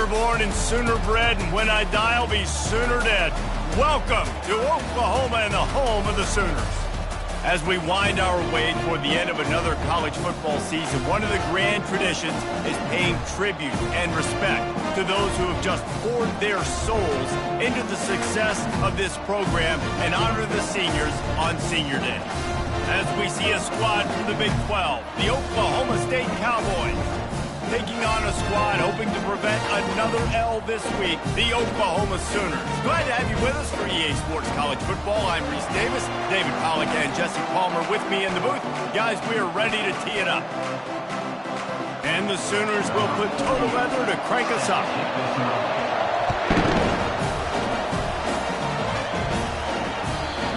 Sooner-born and Sooner-bred, and when I die, I'll be Sooner dead. Welcome to Oklahoma and the home of the Sooners. As we wind our way toward the end of another college football season, one of the grand traditions is paying tribute and respect to those who have just poured their souls into the success of this program and honor the seniors on Senior Day. As we see a squad from the Big 12, the Oklahoma State Cowboys, taking on a squad hoping to prevent another L this week, the Oklahoma Sooners. Glad to have you with us for EA Sports College Football. I'm Reese Davis, David Pollack and Jesse Palmer with me in the booth. Guys, we are ready to tee it up. And the Sooners will put total leather to crank us up.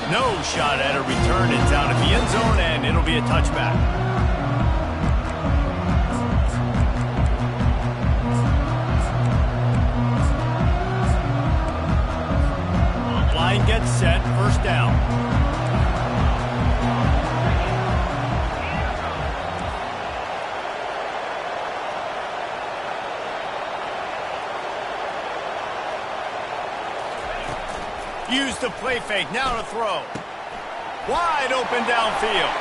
No shot at a return. It's out of the end zone, and it'll be a touchback. Line gets set, first down. Use the play fake, now to throw. Wide open downfield.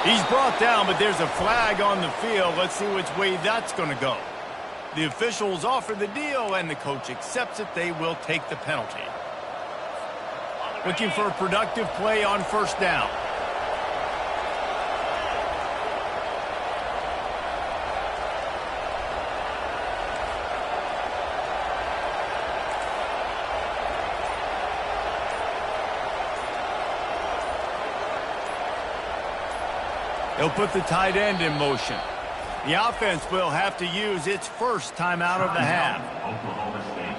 He's brought down, but there's a flag on the field. Let's see which way that's going to go. The officials offer the deal, and the coach accepts it. They will take the penalty. Looking for a productive play on first down. They'll put the tight end in motion. The offense will have to use its first timeout of the half. Oklahoma State.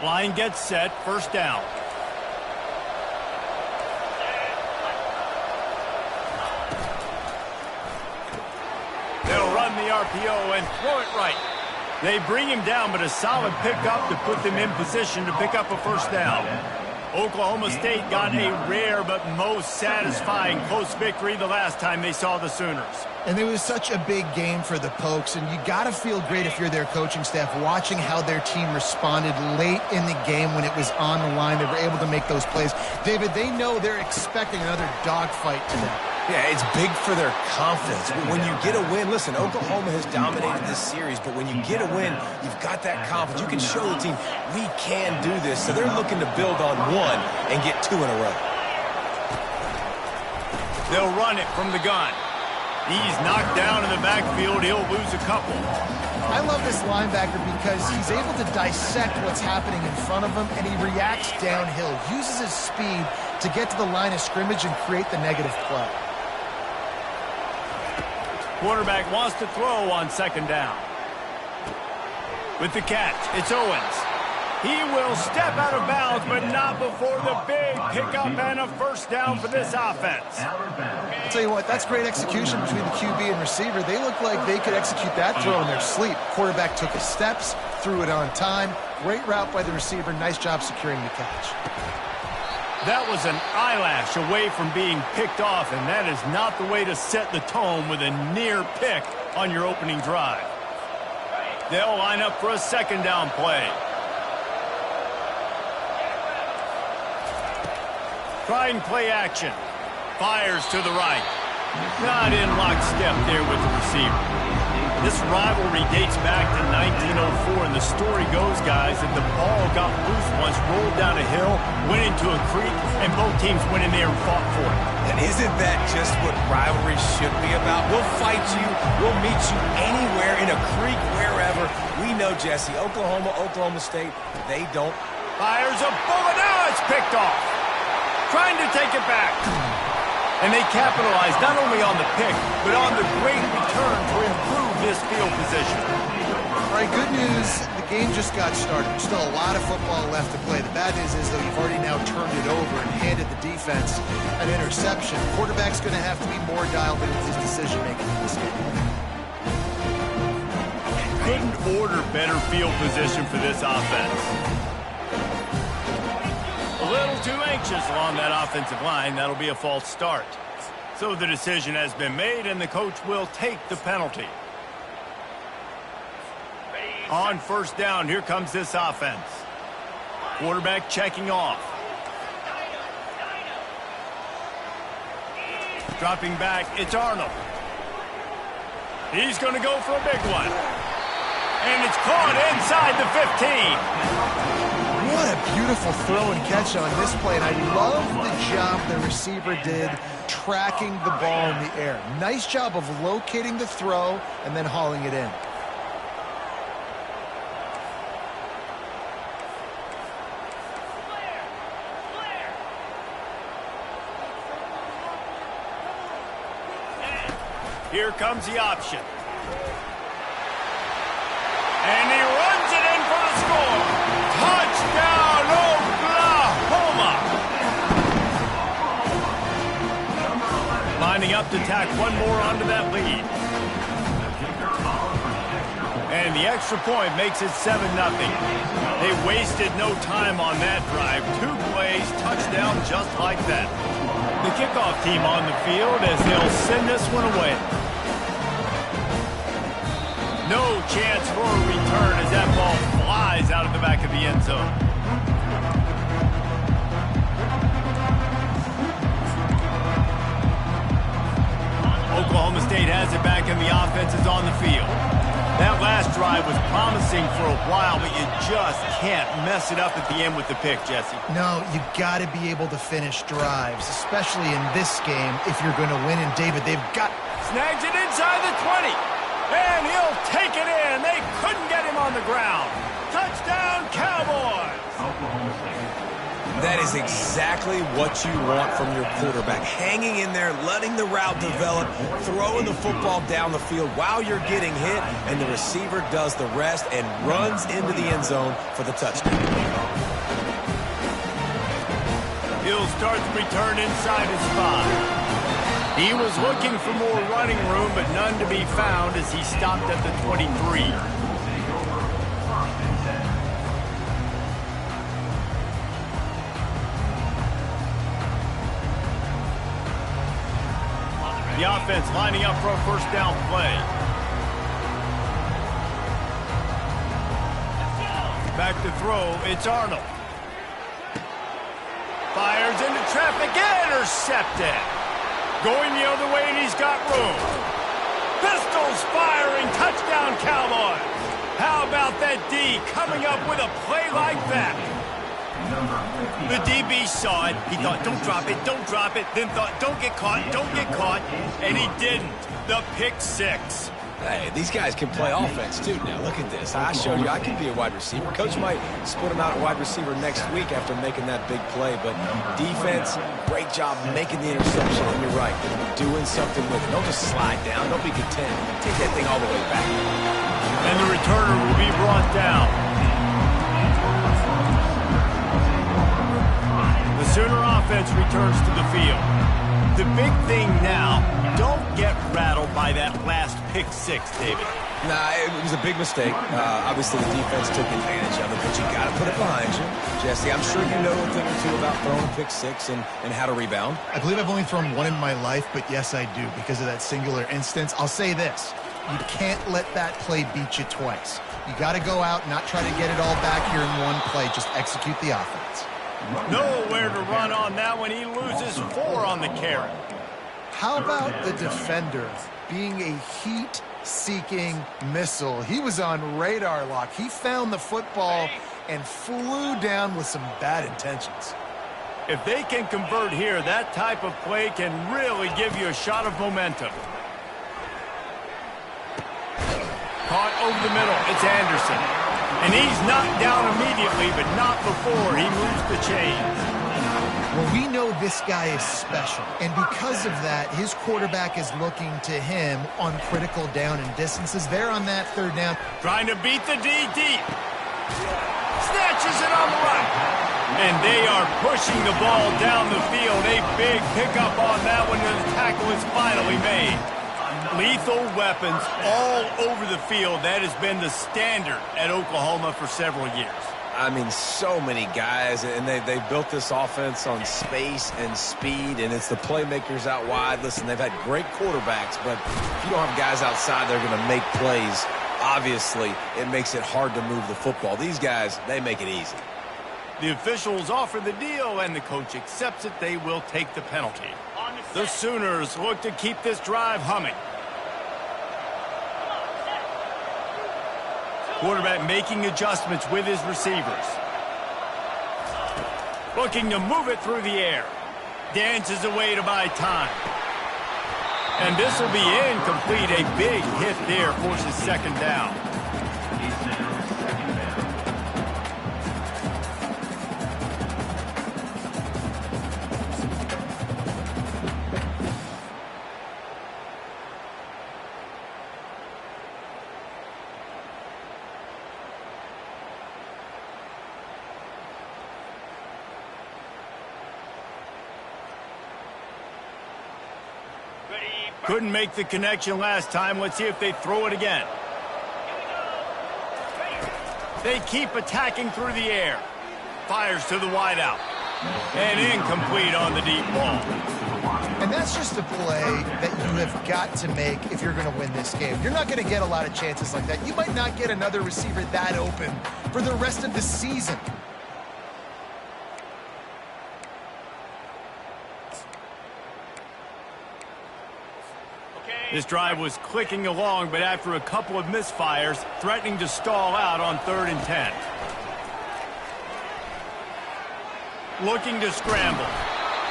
Line gets set, first down. They'll run the RPO and throw it right. They bring him down, but a solid pickup to put them in position to pick up a first down. Oklahoma State got a rare but most satisfying close victory the last time they saw the Sooners. And it was such a big game for the Pokes, and you got to feel great if you're their coaching staff watching how their team responded late in the game when it was on the line. They were able to make those plays. David, they know they're expecting another dogfight today. Yeah, it's big for their confidence. When you get a win, listen, Oklahoma has dominated this series, but when you get a win, you've got that confidence. You can show the team, we can do this. So they're looking to build on one and get two in a row. They'll run it from the gun. He's knocked down in the backfield. He'll lose a couple. I love this linebacker because he's able to dissect what's happening in front of him, and he reacts downhill, uses his speed to get to the line of scrimmage and create the negative play. Quarterback wants to throw on second down. With the catch, it's Owens. He will step out of bounds, but not before the big pickup and a first down for this offense. I'll tell you what, that's great execution between the QB and receiver. They look like they could execute that throw in their sleep. Quarterback took his steps, threw it on time. Great route by the receiver. Nice job securing the catch. That was an eyelash away from being picked off, and that is not the way to set the tone with a near pick on your opening drive. They'll line up for a second down play. Trying play action. Fires to the right. Not in lockstep there with the receiver. This rivalry dates back to 1904, and the story goes, guys, that the ball got loose once, rolled down a hill, went into a creek, and both teams went in there and fought for it. And isn't that just what rivalry should be about? We'll fight you. We'll meet you anywhere, in a creek, wherever. We know, Jesse, Oklahoma State, they don't. Fires a bullet. Now it's picked off. Trying to take it back. And they capitalized not only on the pick, but on the great return to improve this field position. All right, good news. The game just got started. There's still a lot of football left to play. The bad news is, though, you've already now turned it over and handed the defense an interception. Quarterback's going to have to be more dialed in with his decision-making in this game. Couldn't order better field position for this offense. little too anxious along that offensive line. That'll be a false start. So the decision has been made, and the coach will take the penalty. On first down, here comes this offense. Quarterback checking off. Dropping back, it's Arnold. He's going to go for a big one. And it's caught inside the 15. What a beautiful throw and catch on this play. And I love the job the receiver did tracking the ball in the air. Nice job of locating the throw and then hauling it in. Here comes the option. And he runs it in for the score. Touchdown, Oklahoma! Lining up to tack one more onto that lead. And the extra point makes it 7-0. They wasted no time on that drive. 2 plays, touchdown just like that. The kickoff team on the field as they'll send this one away. No chance for a return as that ball flies out of the back of the end zone. Oklahoma State has it back and the offense is on the field. That last drive was promising for a while, but you just can't mess it up at the end with the pick, Jesse. No, you got to be able to finish drives, especially in this game if you're going to win. And David, they've got... Snags it inside the 20. And he'll take it in. They couldn't get him on the ground. Touchdown, Cowboys! That is exactly what you want from your quarterback. Hanging in there, letting the route develop, throwing the football down the field while you're getting hit, and the receiver does the rest and runs into the end zone for the touchdown. He'll start the return inside his 5. He was looking for more running room, but none to be found as he stopped at the 23. The offense lining up for a first down play. Back to throw, it's Arnold. Fires into traffic, intercepted. Going the other way, and he's got room. Pistols firing, touchdown Cowboys. How about that D coming up with a play like that? The DB saw it. He thought, don't drop it. Then thought, don't get caught. And he didn't. The pick 6. Hey, these guys can play offense, too. Now, look at this. I showed you I can be a wide receiver. Coach might split him out at wide receiver next week after making that big play. But defense, great job making the interception. And you're right, doing something with it. Don't just slide down. Don't be content. Take that thing all the way back. And the returner will be brought down. The Sooner offense returns to the field. The big thing now, don't get rattled by that last pick 6, David. Nah, it was a big mistake. Obviously, the defense took advantage of it, but you got to put it behind you. Jesse, I'm sure you know a thing or two about throwing a pick 6 and how to rebound. I believe I've only thrown one in my life, but yes, I do because of that singular instance. I'll say this. You can't let that play beat you twice. You got to go out and not try to get it all back here in one play. Just execute the offense. Nowhere to run on that one. He loses 4 on the carry. How about the defender being a heat-seeking missile? He was on radar lock. He found the football and flew down with some bad intentions. If they can convert here, that type of play can really give you a shot of momentum. Caught over the middle. It's Anderson. And he's knocked down immediately, but not before he moves the chains. Well, we know this guy is special, and because of that, his quarterback is looking to him on critical down and distances. They're on that 3rd down. Trying to beat the D deep. Snatches it on the right. And they are pushing the ball down the field. A big pickup on that one, and the tackle is finally made. Lethal weapons all over the field. That has been the standard at Oklahoma for several years. I mean, so many guys, and they built this offense on space and speed, and it's the playmakers out wide. Listen, they've had great quarterbacks, but if you don't have guys outside, they're going to make plays. Obviously, it makes it hard to move the football. These guys, they make it easy. The officials offer the deal, and the coach accepts it. They will take the penalty. The Sooners look to keep this drive humming. Quarterback making adjustments with his receivers. Looking to move it through the air. Dances away to buy time. And this will be incomplete. A big hit there forces second down. Couldn't make the connection last time. Let's see if they throw it again. They keep attacking through the air. Fires to the wideout. And incomplete on the deep ball. And that's just a play that you have got to make if you're going to win this game. You're not going to get a lot of chances like that. You might not get another receiver that open for the rest of the season. This drive was clicking along, but after a couple of misfires, threatening to stall out on 3rd and 10. Looking to scramble.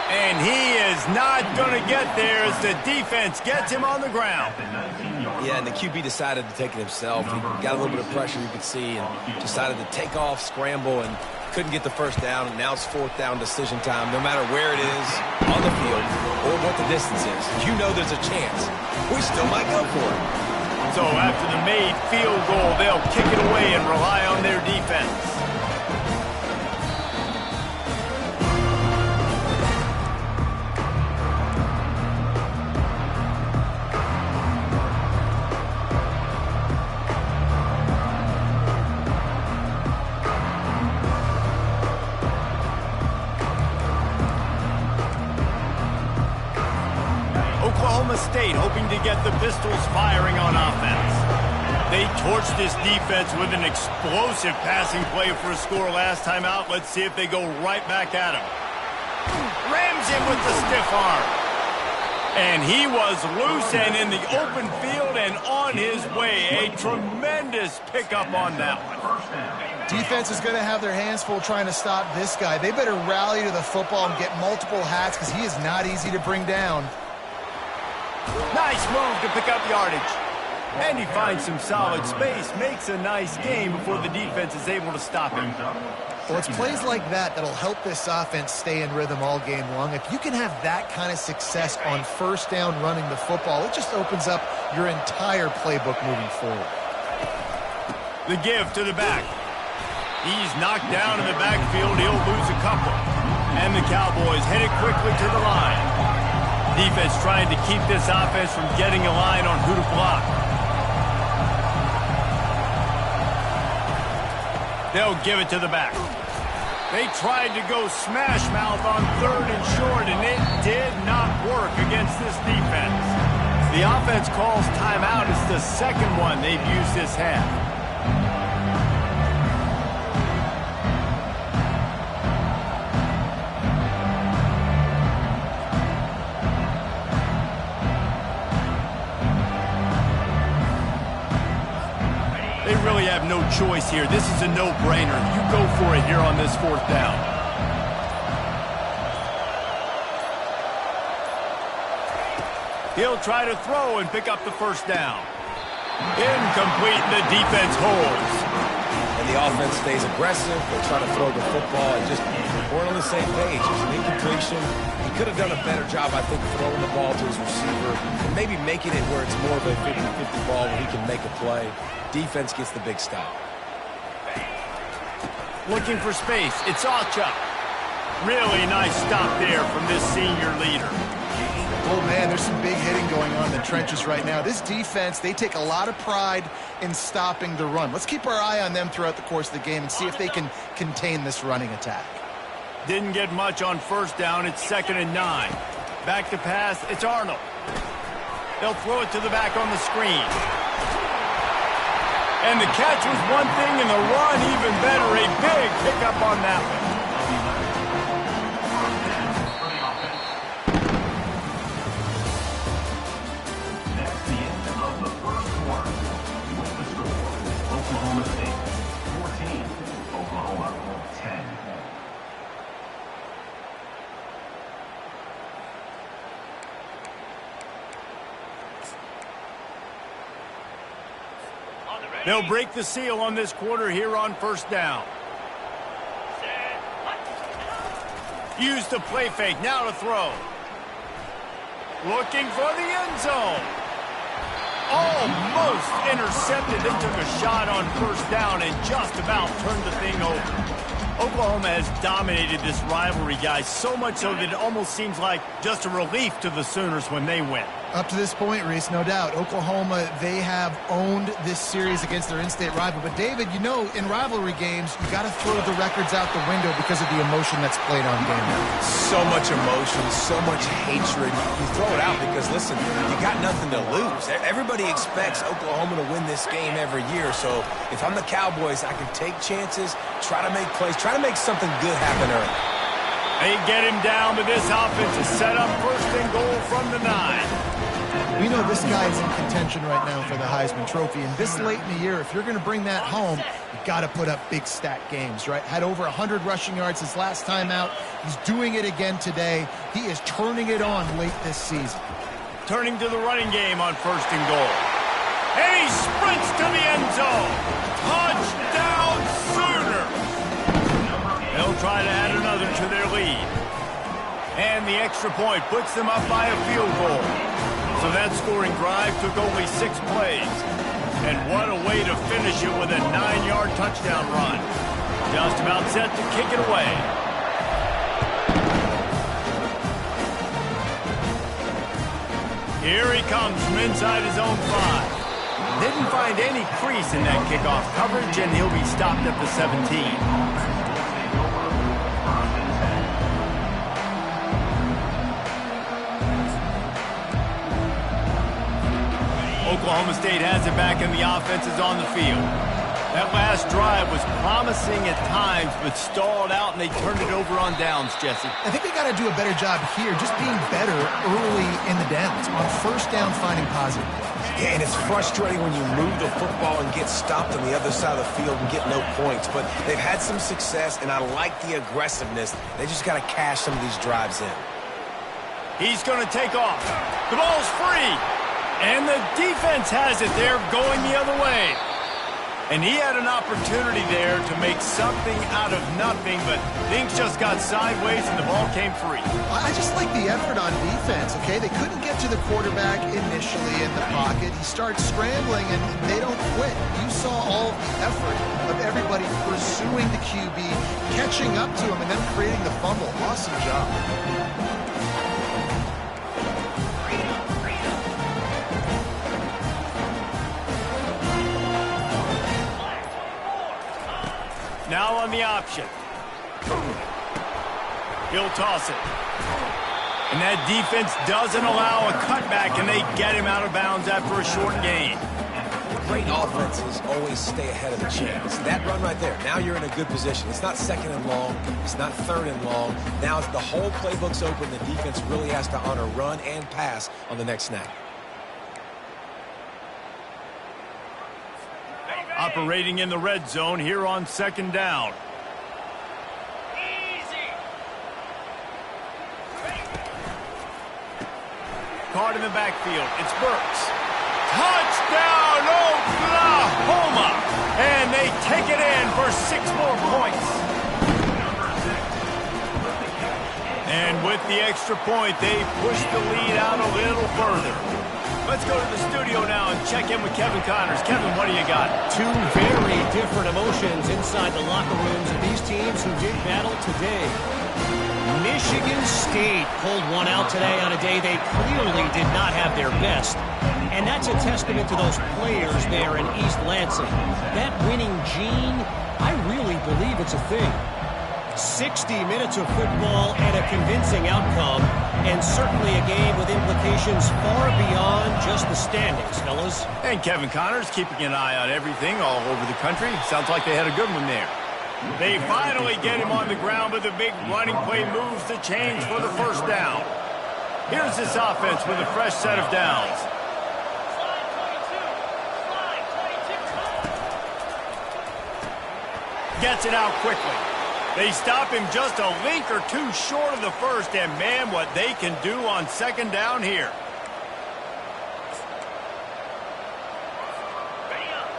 And he is not going to get there as the defense gets him on the ground. Yeah, and the QB decided to take it himself. He got a little bit of pressure, you could see, and decided to take off, scramble, and couldn't get the first down. And now it's 4th down decision time. No matter where it is on the field or what the distance is, you know there's a chance. We still might go for it. So after the made field goal, they'll kick it away and rely on their defense. State hoping to get the Pistols firing on offense. They torched this defense with an explosive passing play for a score last time out. Let's see if they go right back at him. Rams him with the stiff arm. And he was loose and in the open field and on his way. A tremendous pickup on that one. Defense is going to have their hands full trying to stop this guy. They better rally to the football and get multiple hats because he is not easy to bring down. Nice move to pick up yardage. And he finds some solid space, makes a nice game before the defense is able to stop him. Well, it's plays like that that'll help this offense stay in rhythm all game long. If you can have that kind of success on 1st down running the football, it just opens up your entire playbook moving forward. The give to the back. He's knocked down in the backfield. He'll lose a couple. And the Cowboys headed quickly to the line. Defense trying to keep this offense from getting a line on who to block. They'll give it to the back. They tried to go smash mouth on 3rd and short, and it did not work against this defense. The offense calls timeout. It's the second one they've used this half. They really have no choice here. This is a no-brainer. You go for it here on this 4th down. He'll try to throw and pick up the 1st down. Incomplete, the defense holds. And the offense stays aggressive. They try to throw the football and just weren't on the same page. It's an incompletion. He could have done a better job, I think, throwing the ball to his receiver and maybe making it where it's more of a 50-50 ball where he can make a play. Defense gets the big stop. Looking for space. It's Ocha. Really nice stop there from this senior leader. Oh, man, there's some big hitting going on in the trenches right now. This defense, they take a lot of pride in stopping the run. Let's keep our eye on them throughout the course of the game and see if they can contain this running attack. Didn't get much on first down. It's 2nd and 9. Back to pass. It's Arnold. They'll throw it to the back on the screen. And the catch was one thing, and the run even better. A big pickup on that one. That's the end of the first quarter. With the score, Oklahoma State 14, Oklahoma 10. They'll break the seal on this quarter here on first down. Use the play fake. Now to throw. Looking for the end zone. Almost intercepted. They took a shot on first down and just about turned the thing over. Oklahoma has dominated this rivalry, guys, so much so that it almost seems like just a relief to the Sooners when they win. Up to this point, Reese, no doubt, Oklahoma, they have owned this series against their in-state rival. But, David, you know, in rivalry games, you got to throw the records out the window because of the emotion that's played on game day. So much emotion, so much hatred. You throw it out because, listen, you got nothing to lose. Everybody expects Oklahoma to win this game every year. So if I'm the Cowboys, I can take chances, try to make plays, try to make something good happen early. They get him down, but this offense is set up 1st and goal from the 9. We know this guy is in contention right now for the Heisman Trophy, and this late in the year, if you're going to bring that home, you got to put up big stat games, right? Had over 100 rushing yards his last time out. He's doing it again today. He is turning it on late this season. Turning to the running game on 1st and goal. And he sprints to the end zone. Touchdown, Sooners! They'll try to add another to their lead. And the extra point puts them up by a field goal. So that scoring drive took only 6 plays. And what a way to finish it with a 9-yard touchdown run. Just about set to kick it away. Here he comes from inside his own 5. Didn't find any crease in that kickoff coverage, and he'll be stopped at the 17. Oklahoma State has it back and the offense is on the field. That last drive was promising at times, but stalled out, and they turned it over on downs, Jesse. I think they got to do a better job here, just being better early in the downs. On first down, finding positive plays. Yeah, and it's frustrating when you move the football and get stopped on the other side of the field and get no points. But they've had some success, and I like the aggressiveness. They just got to cash some of these drives in. He's going to take off. The ball's free. And the defense has it there, going the other way. And he had an opportunity there to make something out of nothing, but things just got sideways and the ball came free. I just like the effort on defense, okay? They couldn't get to the quarterback initially in the pocket. He starts scrambling, and they don't quit. You saw all the effort of everybody pursuing the QB, catching up to him, and then creating the fumble. Awesome job. Now on the option. He'll toss it. And that defense doesn't allow a cutback, and they get him out of bounds after a short gain. Great offenses always stay ahead of the chains. That run right there, now you're in a good position. It's not 2nd and long. It's not 3rd and long. Now the whole playbook's open. The defense really has to honor run and pass on the next snap. Operating in the red zone here on 2nd down. Caught in the backfield. It's Burks. Touchdown, Oklahoma! And they take it in for 6 more points. And with the extra point, they push the lead out a little further. Let's go to the studio now and check in with Kevin Connors. Kevin, what do you got? Two very different emotions inside the locker rooms of these teams who did battle today. Michigan State pulled one out today on a day they clearly did not have their best. And that's a testament to those players there in East Lansing. That winning gene, I really believe it's a thing. 60 minutes of football and a convincing outcome, and certainly a game with implications far beyond just the standings, fellas. And Kevin Connors keeping an eye on everything all over the country. Sounds like they had a good one there. They finally get him on the ground, but the big running play moves the chains for the first down. Here's this offense with a fresh set of downs. Gets it out quickly. They stop him just a link or two short of the first, and man, what they can do on second down here.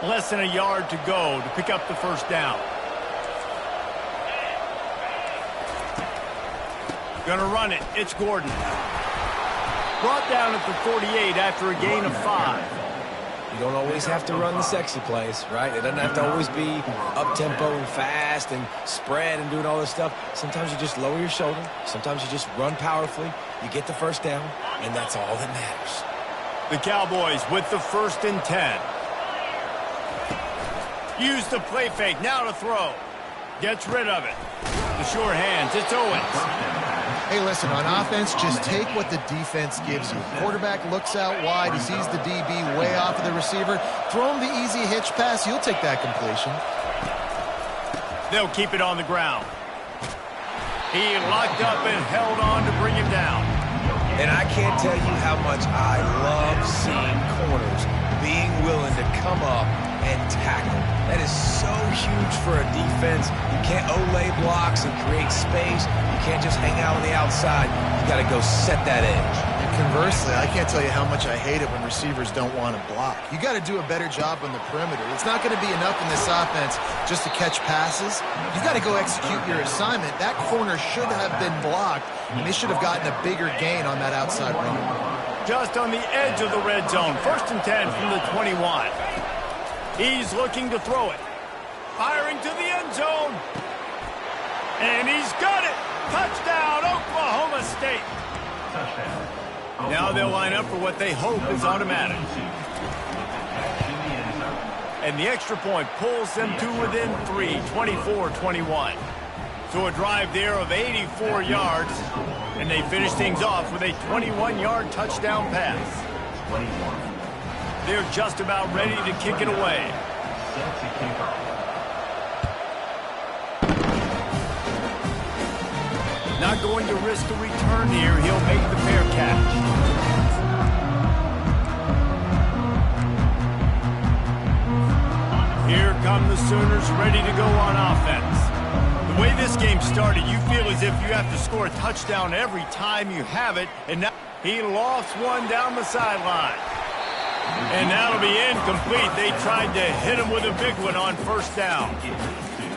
Less than a yard to go to pick up the first down. Gonna run it. It's Gordon. Brought down at the 48 after a gain of 5. You don't always have to run the sexy plays, right? It doesn't have to always be up-tempo and fast and spread and doing all this stuff. Sometimes you just lower your shoulder. Sometimes you just run powerfully. You get the first down, and that's all that matters. The Cowboys with the 1st and 10. Use the play fake. Now to throw. Gets rid of it. The sure hands. It's Owens. Hey, listen, on offense, just take what the defense gives you. Quarterback looks out wide. He sees the DB way off of the receiver. Throw him the easy hitch pass. You'll take that completion. They'll keep it on the ground. He locked up and held on to bring him down. And I can't tell you how much I love seeing corners being willing to come up and tackle. That is so huge for a defense. You can't olay blocks and create space. You can't just hang out on the outside. You got to go set that edge. And conversely, I can't tell you how much I hate it when receivers don't want to block. You got to do a better job on the perimeter. It's not going to be enough in this offense just to catch passes. You got to go execute your assignment. That corner should have been blocked, and they should have gotten a bigger gain on that outside run. Just on the edge of the red zone. 1st and 10 from the 21. He's looking to throw it. Firing to the end zone. And he's got it. Touchdown, Oklahoma State. Touchdown. Now they'll line up for what they hope is automatic. And the extra point pulls them to within 3, 24-21. So a drive there of 84 yards. And they finish things off with a 21-yard touchdown pass. 21. They're just about ready to kick it away. Set to kick off. Not going to risk a return here. He'll make the fair catch. Here come the Sooners ready to go on offense. The way this game started, you feel as if you have to score a touchdown every time you have it. And now he lofts one down the sideline. And that'll be incomplete. They tried to hit him with a big one on 1st down.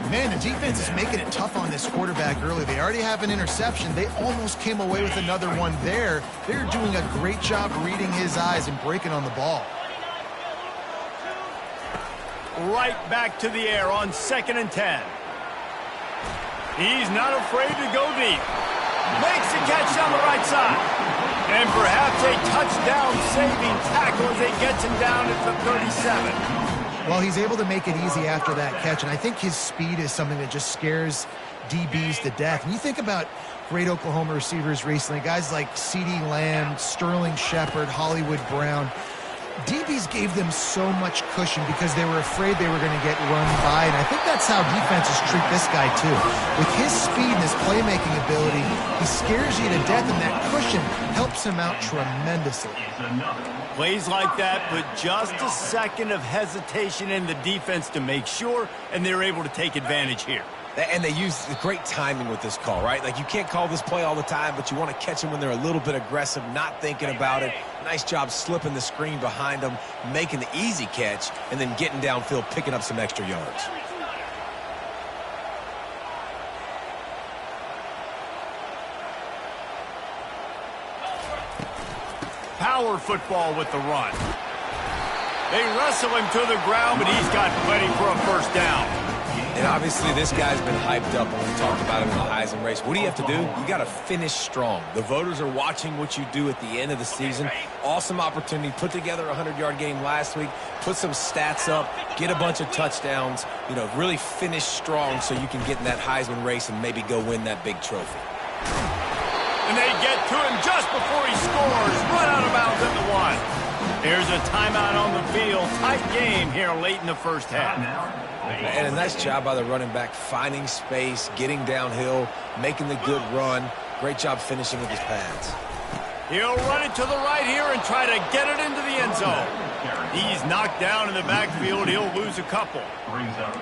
Man, the defense is making it tough on this quarterback early. They already have an interception. They almost came away with another one there. They're doing a great job reading his eyes and breaking on the ball. Right back to the air on 2nd and 10. He's not afraid to go deep. Makes the catch down the right side. And perhaps a touchdown-saving tackle as he gets him down at the 37. Well, he's able to make it easy after that catch, and I think his speed is something that just scares DBs to death. And you think about great Oklahoma receivers recently, guys like CeeDee Lamb, Sterling Shepard, Hollywood Brown. DBs gave them so much cushion because they were afraid they were going to get run by, and I think that's how defenses treat this guy too. With his speed and his playmaking ability, he scares you to death, and that cushion helps him out tremendously. Plays like that, but just a second of hesitation in the defense to make sure, and they're able to take advantage here. And they use the great timing with this call, right? Like, you can't call this play all the time, but you want to catch them when they're a little bit aggressive, not thinking about it. Nice job slipping the screen behind them, making the easy catch, and then getting downfield, picking up some extra yards. power football with the run. They wrestle him to the ground, but he's got plenty for a first down. And obviously this guy's been hyped up when we talked about him in the Heisman race. What do you have to do? You got to finish strong. The voters are watching what you do at the end of the season. Awesome opportunity. Put together a 100-yard game last week. Put some stats up. Get a bunch of touchdowns. You know, really finish strong so you can get in that Heisman race and maybe go win that big trophy. And they get to him just before he scores. Run out of bounds at the 1. There's a timeout on the field. Tight game here late in the first half. And a nice job by the running back, finding space, getting downhill, making the good run. Great job finishing with his pads. He'll run it to the right here and try to get it into the end zone. He's knocked down in the backfield. He'll lose a couple.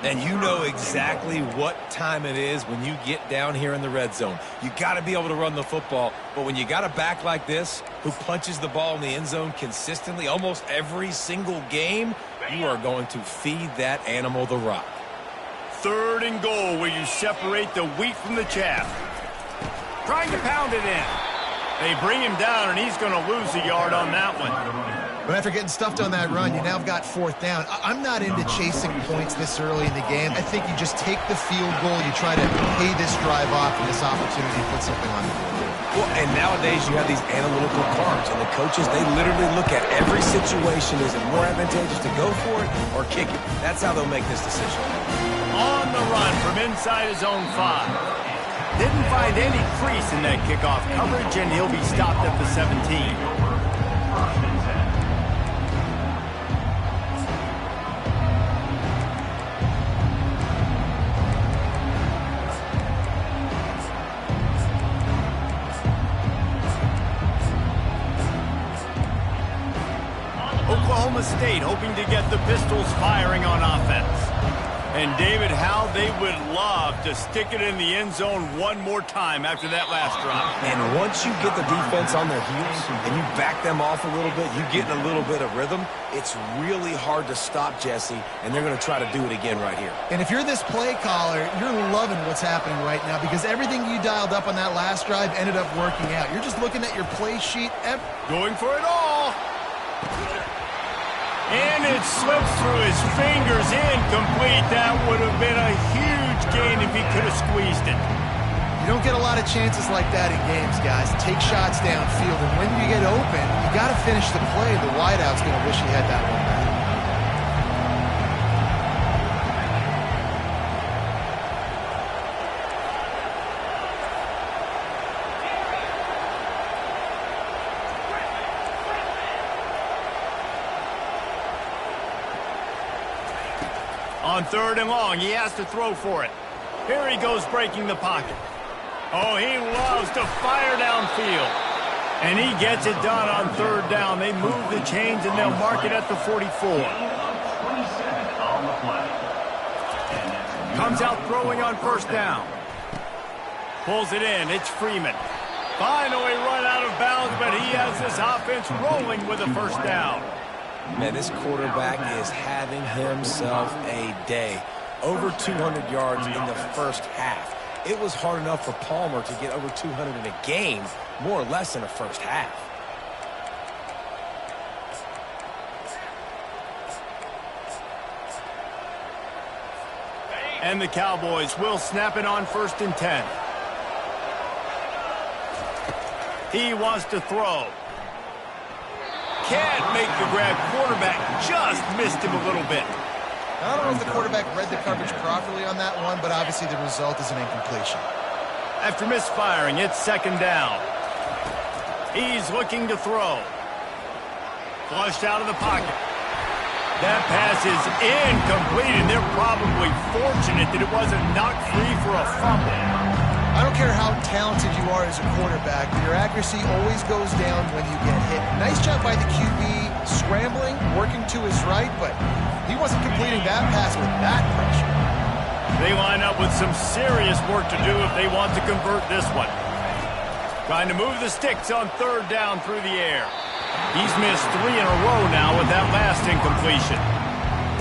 And you know exactly what time it is when you get down here in the red zone. You got to be able to run the football. But when you got a back like this who punches the ball in the end zone consistently almost every single game, you are going to feed that animal the rock. 3rd and goal where you separate the wheat from the chaff. Trying to pound it in. They bring him down, and he's going to lose a yard on that one. But after getting stuffed on that run, you now have got 4th down. I'm not into chasing points this early in the game. I think you just take the field goal. You try to pay this drive off and this opportunity to put something on the board. Well, and nowadays you have these analytical cards, and the coaches, they literally look at every situation. Is it more advantageous to go for it or kick it? That's how they'll make this decision. On the run from inside his own 5. Didn't find any crease in that kickoff coverage, and he'll be stopped at the 17. Oklahoma State hoping to get the Pistols firing on offense. And, David, how they would love to stick it in the end zone one more time after that last drop. And once you get the defense on their heels and you back them off a little bit, you get in a little bit of rhythm, it's really hard to stop Jesse, and they're going to try to do it again right here. And if you're this play caller, you're loving what's happening right now because everything you dialed up on that last drive ended up working out. You're just looking at your play sheet. Going for it all. And it slips through his fingers, incomplete. That would have been a huge gain if he could have squeezed it. You don't get a lot of chances like that in games, guys. Take shots downfield, and when you get open, you got to finish the play. The wideout's going to wish he had that one back. On 3rd and long, he has to throw for it. Here he goes breaking the pocket. Oh, he loves to fire downfield. And he gets it done on 3rd down. They move the chains, and they'll mark it at the 44. Comes out throwing on 1st down. Pulls it in. It's Freeman. Finally run out of bounds, but he has this offense rolling with a 1st down. Man, this quarterback is having himself a day. Over 200 yards in the first half. It was hard enough for Palmer to get over 200 in a game, more or less in a first half. And the Cowboys will snap it on 1st and 10. He wants to throw. Can't make the grab. Quarterback just missed him a little bit. I don't know if the quarterback read the coverage properly on that one, but obviously the result is an incompletion. After misfiring, it's 2nd down. He's looking to throw. Flushed out of the pocket. That pass is incomplete, and they're probably fortunate that it wasn't knocked free for a fumble. I don't care how talented you are as a quarterback, but your accuracy always goes down when you get hit. Nice job by the QB scrambling, working to his right, but he wasn't completing that pass with that pressure. They line up with some serious work to do if they want to convert this one. Trying to move the sticks on 3rd down through the air. He's missed 3 in a row now with that last incompletion.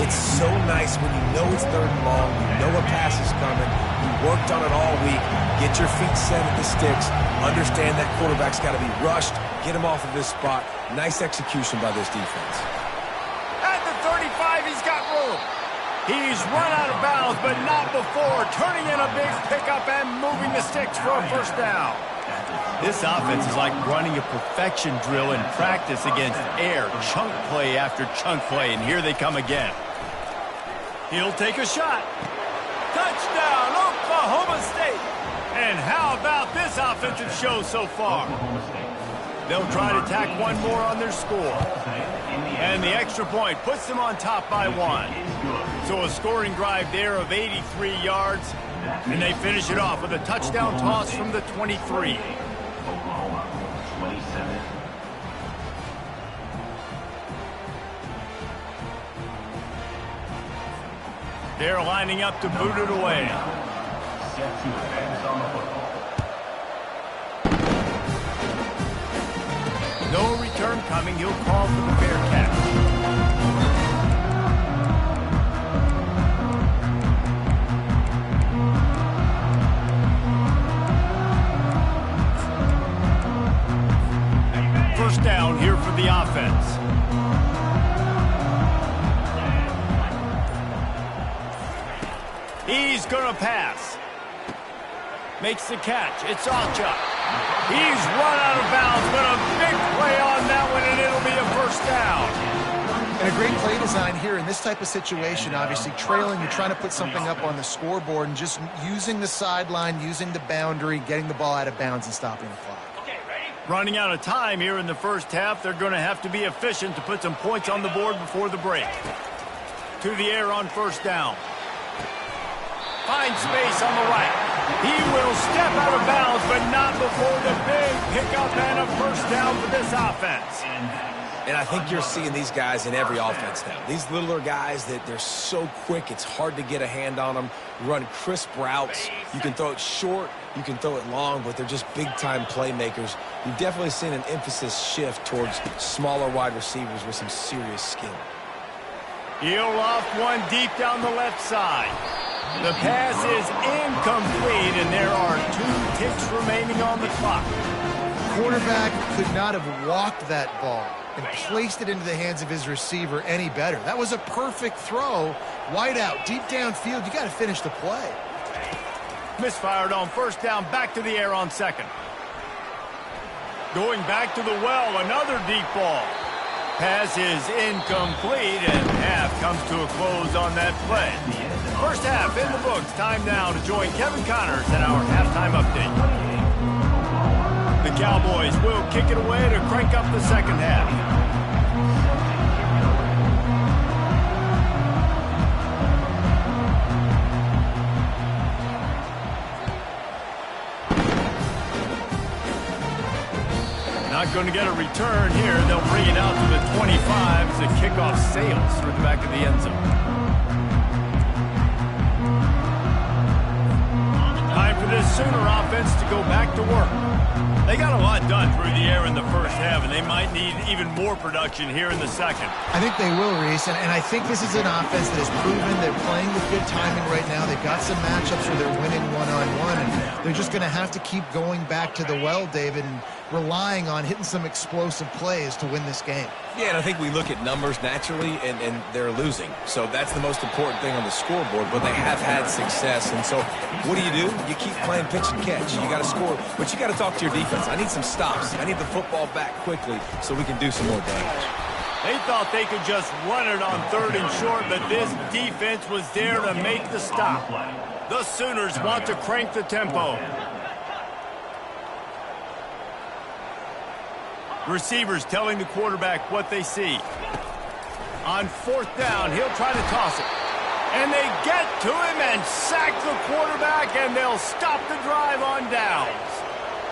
It's so nice when you know it's 3rd and long, you know a pass is coming, you worked on it all week, Get your feet set at the sticks. Understand that quarterback's got to be rushed. Get him off of this spot. Nice execution by this defense. At the 35, he's got room. He's run out of bounds, but not before turning in a big pickup and moving the sticks for a first down. This offense is like running a perfection drill in practice against air, chunk play after chunk play, and here they come again. He'll take a shot. Touchdown, Oklahoma State. And how about this offensive show so far? They'll try to tack one more on their score. And the extra point puts them on top by 1. So a scoring drive there of 83 yards. And they finish it off with a touchdown toss from the 23. Oklahoma, 27. They're lining up to boot it away. Set to advance on the football. No return coming. He'll call for the fair catch. First down here for the offense. He's going to pass. Makes the catch. It's Alcha. He's run out of bounds, but a big play on that one, and it'll be a first down. And a great play design here in this type of situation. Obviously, trailing, you're trying to put something up on the scoreboard and just using the sideline, using the boundary, getting the ball out of bounds and stopping the clock. Running out of time here in the first half. They're going to have to be efficient to put some points on the board before the break. To the air on first down. Finds space on the right. He will step out of bounds, but not before the big pickup and a first down for this offense. And I think you're seeing these guys in every offense now. These littler guys that they're so quick, it's hard to get a hand on them. Run crisp routes. You can throw it short, you can throw it long, but they're just big-time playmakers. You've definitely seen an emphasis shift towards smaller wide receivers with some serious skill. He'll off one deep down the left side. The pass is incomplete, and there are 2 ticks remaining on the clock. Quarterback could not have walked that ball and placed it into the hands of his receiver any better. That was a perfect throw. Wide out, deep downfield. You got to finish the play. Misfired on first down, back to the air on second. Going back to the well, another deep ball. Pass is incomplete, and half comes to a close on that play. First half in the books. Time now to join Kevin Connors in our halftime update. The Cowboys will kick it away to crank up the second half. Not going to get a return here. They'll bring it out to the 25 as the kickoff sails through the back of the end zone. Time for this Sooner offense to go back to work. They got a lot done through the air in the first half, and they might need even more production here in the second. I think they will, Reese, and I think this is an offense that has proven they're playing with good timing right now. They've got some matchups where they're winning one-on-one, and they're just going to have to keep going back to the well, David, and relying on hitting some explosive plays to win this game. Yeah, and I think we look at numbers naturally, and they're losing. So that's the most important thing on the scoreboard, but they have had success. And so what do? You keep playing pitch and catch. You got to score, but you got to talk to your defense. I need some stops. I need the football back quickly so we can do some more damage. They thought they could just run it on third and short, but this defense was there to make the stop. The Sooners want to crank the tempo. Receivers telling the quarterback what they see. On fourth down, he'll try to toss it. And they get to him and sack the quarterback, and they'll stop the drive on downs.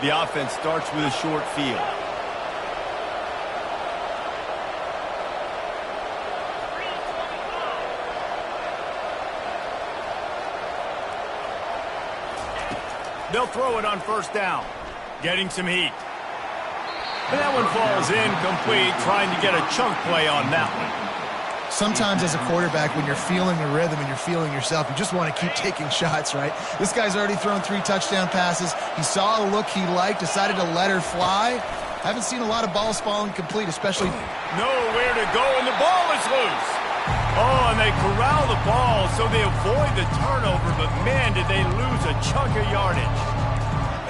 The offense starts with a short field. They'll throw it on first down, getting some heat. And that one falls incomplete, trying to get a chunk play on that one. Sometimes as a quarterback, when you're feeling the rhythm and you're feeling yourself, you just want to keep taking shots, right? This guy's already thrown 3 touchdown passes. He saw a look he liked, decided to let her fly. Haven't seen a lot of balls falling complete, especially... Nowhere to go, and the ball is loose. Oh, and they corral the ball so they avoid the turnover, but man, did they lose a chunk of yardage.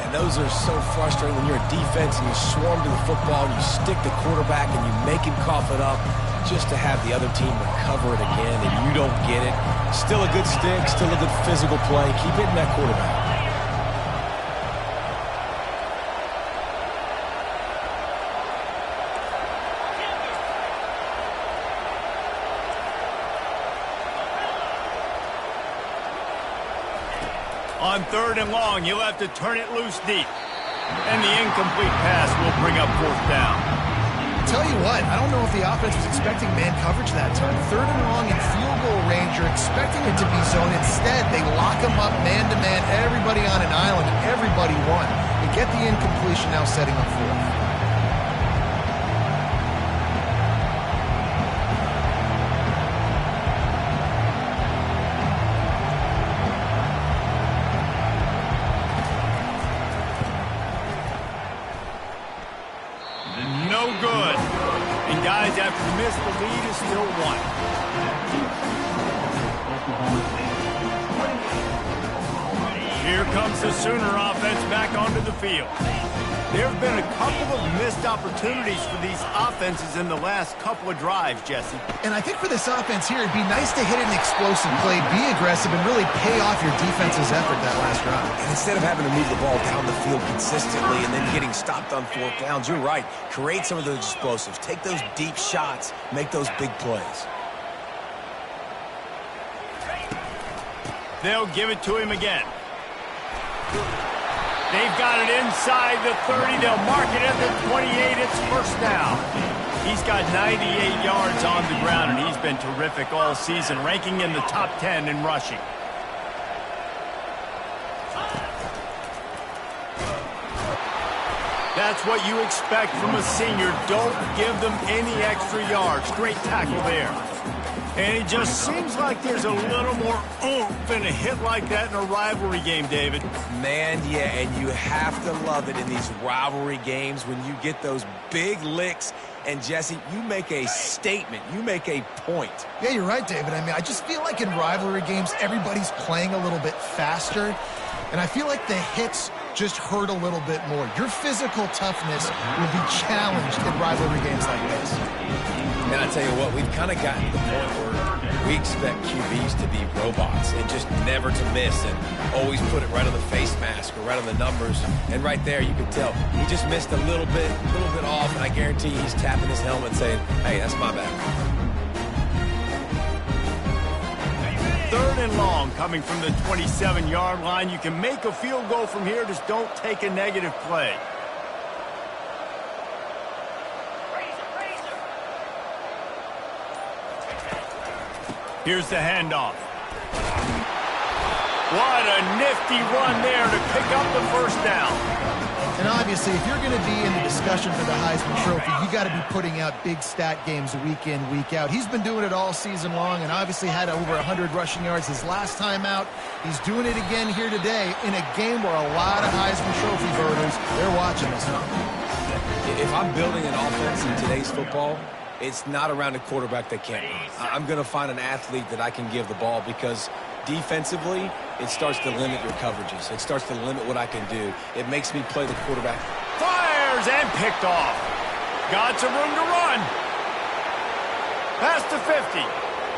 And those are so frustrating when you're a defense and you swarm to the football and you stick the quarterback and you make him cough it up just to have the other team recover it again and you don't get it. Still a good stick, still a good physical play. Keep hitting that quarterback. On 3rd and long, you'll have to turn it loose deep. And the incomplete pass will bring up 4th down. Tell you what, I don't know if the offense was expecting man coverage that time. 3rd and long in field goal range, you're expecting it to be zone. Instead, they lock them up man-to-man, everybody on an island, and everybody won. They get the incompletion now setting up 4th. After the miss, the lead is still 1. Here comes the Sooner offense back onto the field. There have been a couple of missed opportunities for these offenses in the last couple of drives, Jesse. And I think for this offense here, it'd be nice to hit an explosive play, be aggressive, and really pay off your defense's effort that last drive. And instead of having to move the ball down the field consistently and then getting stopped on 4th downs, you're right. Create some of those explosives. Take those deep shots. Make those big plays. They'll give it to him again. They've got it inside the 30. They'll mark it at the 28. It's 1st down. He's got 98 yards on the ground, and he's been terrific all season, ranking in the top 10 in rushing. That's what you expect from a senior. Don't give them any extra yards. Great tackle there. And it just seems like there's a little more oomph in a hit like that in a rivalry game, David. Man, yeah, and you have to love it in these rivalry games when you get those big licks. And, Jesse, you make a statement. You make a point. Yeah, you're right, David. I mean, I just feel like in rivalry games, everybody's playing a little bit faster. And I feel like the hits just hurt a little bit more. Your physical toughness will be challenged in rivalry games like this. And I tell you what, we've kind of gotten to the point where we expect QBs to be robots and just never to miss and always put it right on the face mask or right on the numbers. And right there, you can tell he just missed a little bit off, and I guarantee he's tapping his helmet saying, hey, that's my bad. 3rd and long coming from the 27-yard line. You can make a field goal from here, just don't take a negative play. Here's the handoff. What a nifty run there to pick up the 1st down. And obviously, if you're going to be in the discussion for the Heisman Trophy, you got to be putting out big stat games week in, week out. He's been doing it all season long and obviously had over 100 rushing yards his last time out. He's doing it again here today in a game where a lot of Heisman Trophy voters, they're watching this one. If I'm building an offense in today's football, it's not around a quarterback that can't run. I'm going to find an athlete that I can give the ball because defensively, it starts to limit your coverages. It starts to limit what I can do. It makes me play the quarterback. Fires and picked off. Got some room to run. Past the 50.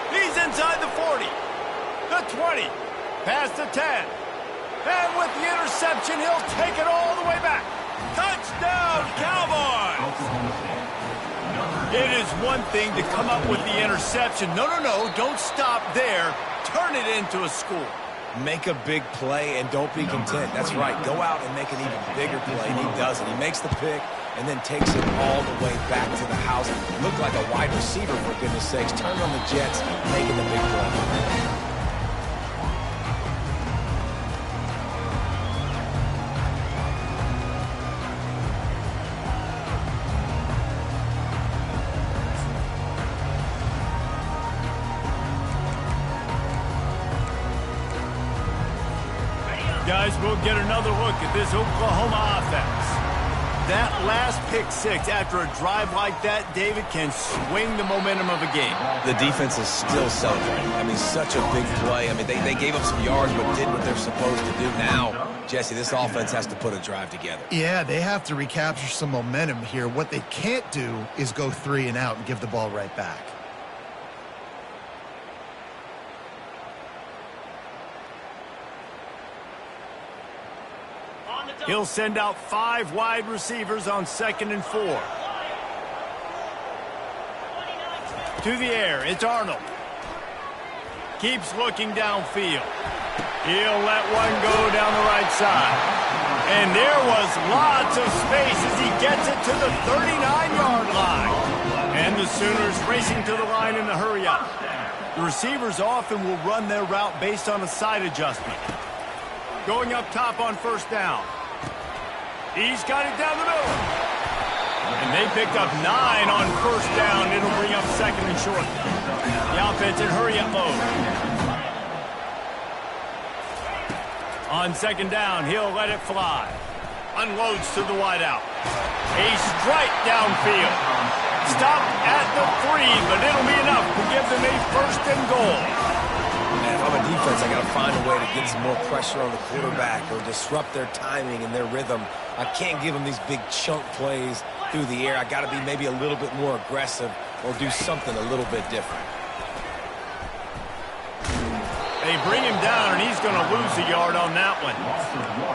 He's inside the 40. The 20. Past the 10. And with the interception, he'll take it all the way back. Touchdown, Cowboys! It is one thing to come up with the interception. No, don't stop there. Turn it into a score. Make a big play and don't be content. That's right. Go out and make an even bigger play, and he does it. He makes the pick and then takes it all the way back to the house. Looked like a wide receiver, for goodness sakes. Turned on the Jets, making the big play. As we'll get another look at this Oklahoma offense. That last pick six after a drive like that, David, can swing the momentum of a game. The defense is still celebrating. I mean, such a big play. I mean, they gave up some yards but did what they're supposed to do. Now, Jesse, this offense has to put a drive together. Yeah, they have to recapture some momentum here. What they can't do is go 3 and out and give the ball right back. He'll send out 5 wide receivers on 2nd and 4. To the air, it's Arnold. Keeps looking downfield. He'll let one go down the right side. And there was lots of space as he gets it to the 39-yard line. And the Sooners racing to the line in a hurry up. The receivers often will run their route based on a side adjustment. Going up top on 1st down. He's got it down the middle. And they picked up 9 on 1st down. It'll bring up 2nd and short. The offense in hurry-up mode. On 2nd down, he'll let it fly. Unloads to the wideout. A strike downfield. Stopped at the 3, but it'll be enough to give them a 1st and goal. And if I'm a defense, I got to find a way to get some more pressure on the quarterback or disrupt their timing and their rhythm. I can't give them these big chunk plays through the air. I got to be maybe a little bit more aggressive or do something a little bit different. They bring him down, and he's going to lose a yard on that one.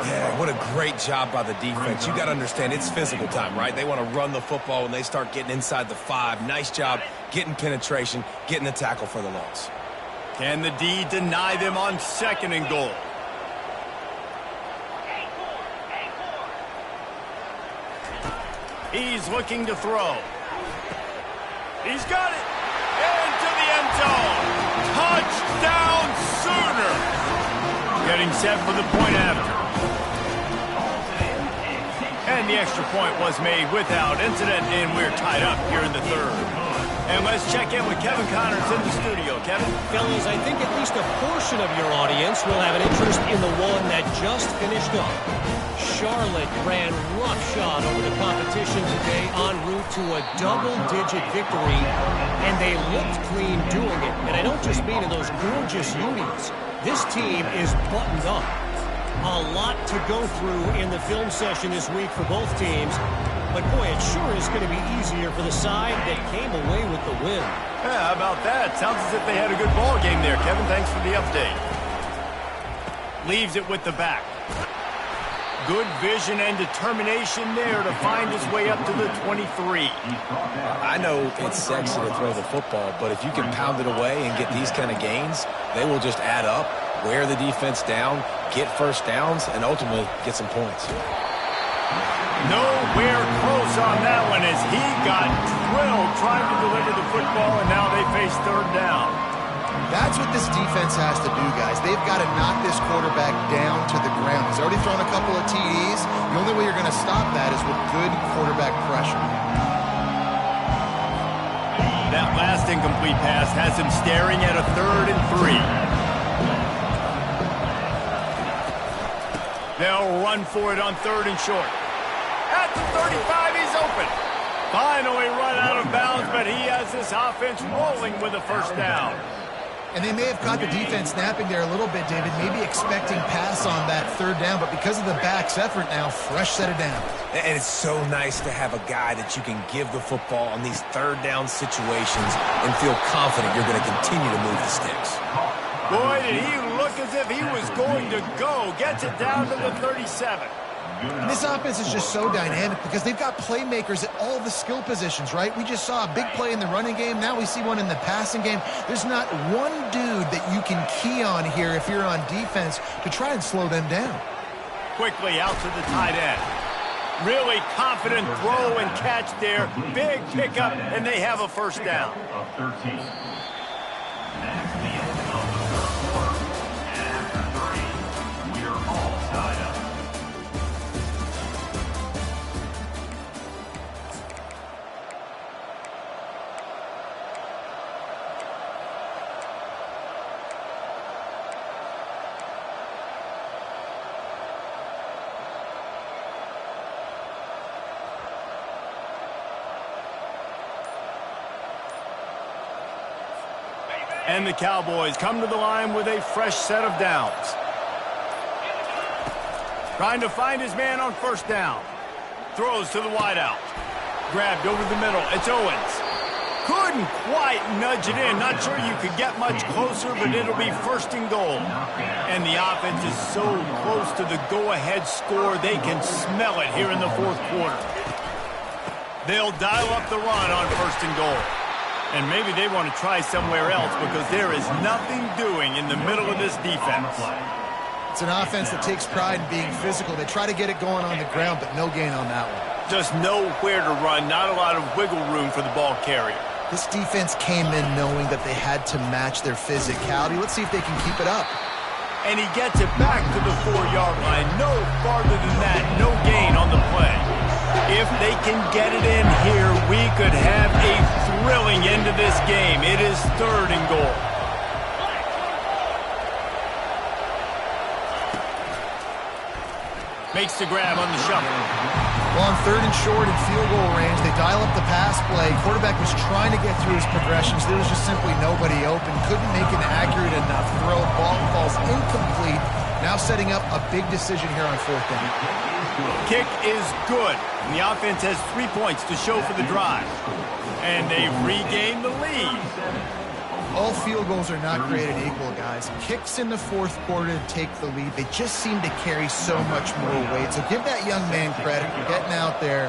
Yeah, what a great job by the defense. You got to understand, it's physical time, right? They want to run the football when they start getting inside the 5. Nice job getting penetration, getting the tackle for the loss. Can the D deny them on 2nd and goal? He's looking to throw. He's got it. Into the end zone. Touchdown Sooner. Getting set for the point after. And the extra point was made without incident, and we're tied up here in the 3rd. And let's check in with Kevin Connors in the studio. Kevin? Fellas, I think at least a portion of your audience will have an interest in the one that just finished up. Charlotte ran roughshod over the competition today en route to a double-digit victory, and they looked clean doing it. And I don't just mean in those gorgeous unis. This team is buttoned up. A lot to go through in the film session this week for both teams. But, boy, it sure is going to be easier for the side that came away with the win. Yeah, how about that? Sounds as if they had a good ball game there, Kevin. Thanks for the update. Leaves it with the back. Good vision and determination there to find his way up to the 23. I know it's sexy to throw the football, but if you can pound it away and get these kind of gains, they will just add up, wear the defense down, get 1st downs, and ultimately get some points. Nowhere close on that one as he got drilled trying to deliver the football, and now they face 3rd down. That's what this defense has to do, guys. They've got to knock this quarterback down to the ground. He's already thrown a couple of TDs. The only way you're going to stop that is with good quarterback pressure. That last incomplete pass has him staring at a 3rd and 3. They'll run for it on 3rd and short. At the 35, he's open. Finally run out of bounds, but he has this offense rolling with a 1st down. And they may have caught the defense snapping there a little bit, David, maybe expecting pass on that 3rd down, but because of the back's effort now, fresh set it down. And it's so nice to have a guy that you can give the football on these 3rd down situations and feel confident you're going to continue to move the sticks. Boy, did he look as if he was going to go. Gets it down to the 37. And this offense is just so dynamic because they've got playmakers at all the skill positions, right? We just saw a big play in the running game. Now we see one in the passing game. There's not one dude that you can key on here if you're on defense to try and slow them down. Quickly out to the tight end. Really confident throw and catch there. Big pickup, and they have a 1st down. And the Cowboys come to the line with a fresh set of downs. Trying to find his man on first down. Throws to the wideout. Grabbed over the middle. It's Owens. Couldn't quite nudge it in. Not sure you could get much closer, but it'll be first and goal. And the offense is so close to the go-ahead score, they can smell it here in the fourth quarter. They'll dial up the run on first and goal. And maybe they want to try somewhere else because there is nothing doing in the middle of this defense. It's an offense that takes pride in being physical. They try to get it going on the ground, but no gain on that one. Just nowhere to run, not a lot of wiggle room for the ball carrier. This defense came in knowing that they had to match their physicality. Let's see if they can keep it up. And he gets it back to the 4-yard line. No farther than that, no gain on the play. If they can get it in here, we could have a thrilling end to this game. It is third and goal. Makes the grab on the shuffle. Well, on third and short and field goal range, they dial up the pass play. Quarterback was trying to get through his progressions. There was just simply nobody open. Couldn't make an accurate enough throw. Ball falls incomplete. Now setting up a big decision here on fourth down. Kick is good. And the offense has 3 points to show for the drive. And they've regained the lead. All field goals are not created equal, guys. Kicks in the fourth quarter to take the lead. They just seem to carry so much more weight. So give that young man credit for getting out there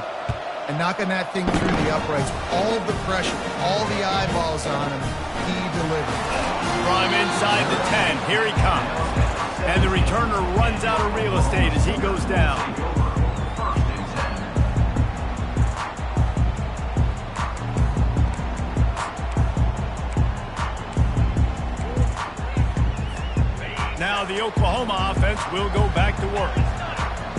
and knocking that thing through the uprights. All of the pressure, all the eyeballs on him, he delivered. From inside the 10, here he comes. And the returner runs out of real estate as he goes down. Now the Oklahoma offense will go back to work.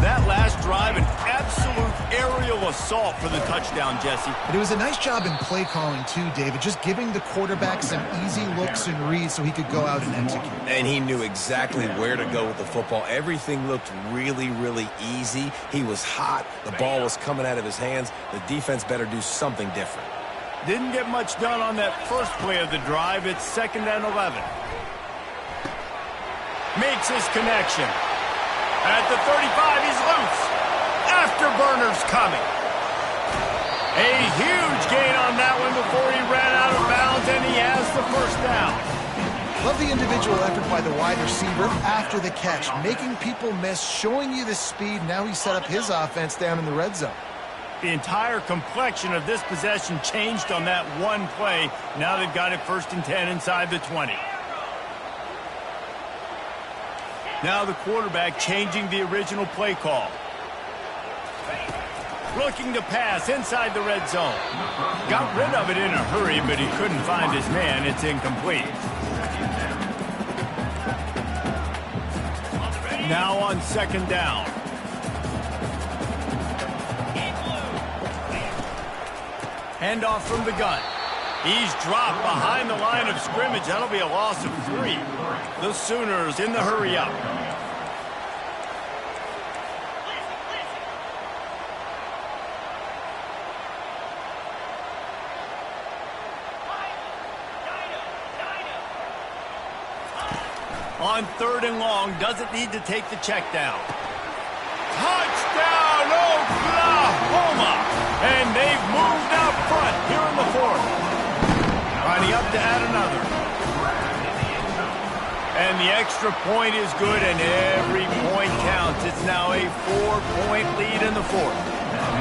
That last drive, an absolute aerial assault for the touchdown, Jesse. But it was a nice job in play calling too, David, just giving the quarterback some easy looks and reads so he could go out and execute. And he knew exactly where to go with the football. Everything looked really, really easy. He was hot. The ball was coming out of his hands. The defense better do something different. Didn't get much done on that first play of the drive. It's 2nd and 11. Makes his connection. At the 35, he's loose. Afterburner's coming. A huge gain on that one before he ran out of bounds, and he has the first down. Love the individual effort by the wide receiver after the catch, making people miss, showing you the speed. Now he set up his offense down in the red zone. The entire complexion of this possession changed on that one play. Now they've got it 1st and 10 inside the 20. Now the quarterback changing the original play call. Looking to pass inside the red zone. Got rid of it in a hurry, but he couldn't find his man. It's incomplete. Now on 2nd down. Handoff from the gun. He's dropped behind the line of scrimmage. That'll be a loss of 3. The Sooners in the hurry up. On 3rd and long, doesn't need to take the check down. Touchdown, Oklahoma! And they've moved out front here in the 4th. Lining up to add another. And the extra point is good, and every point counts. It's now a 4-point lead in the 4th.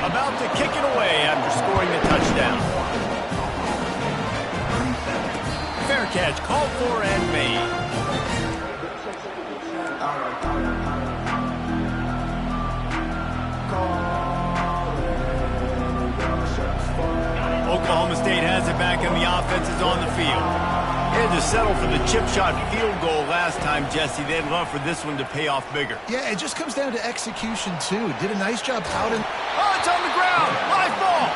About to kick it away after scoring the touchdown. Fair catch, called for and made. Oklahoma State has it back, and the offense is on the field. They had to settle for the chip shot field goal last time, Jesse. They'd love for this one to pay off bigger. Yeah, it just comes down to execution, too. Did a nice job out in... Oh, it's on the ground. Live ball.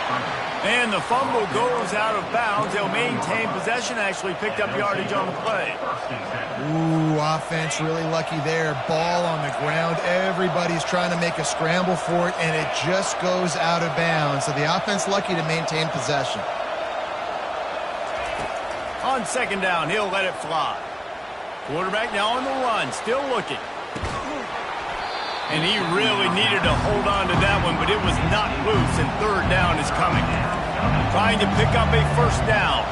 And the fumble goes out of bounds. They'll maintain possession. Actually picked up yardage on the play. Ooh, offense really lucky there. Ball on the ground. Everybody's trying to make a scramble for it, and it just goes out of bounds. So the offense lucky to maintain possession. On second down, he'll let it fly. Quarterback now on the run, still looking. And he really needed to hold on to that one, but it was not loose, and third down is coming. Trying to pick up a first down.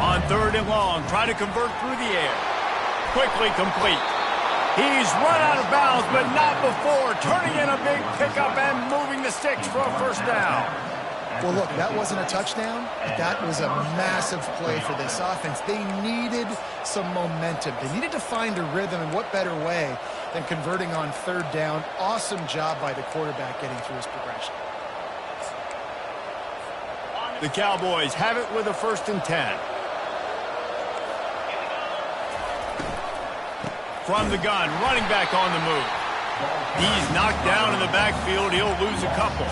On third and long, try to convert through the air. Quickly complete. He's run out of bounds, but not before turning in a big pickup and moving the sticks for a first down. Well, look, that wasn't a touchdown. That was a massive play for this offense. They needed some momentum. They needed to find a rhythm, and what better way than converting on third down. Awesome job by the quarterback getting through his progression. The Cowboys have it with a 1st and 10. From the gun, running back on the move. He's knocked down in the backfield. He'll lose a couple.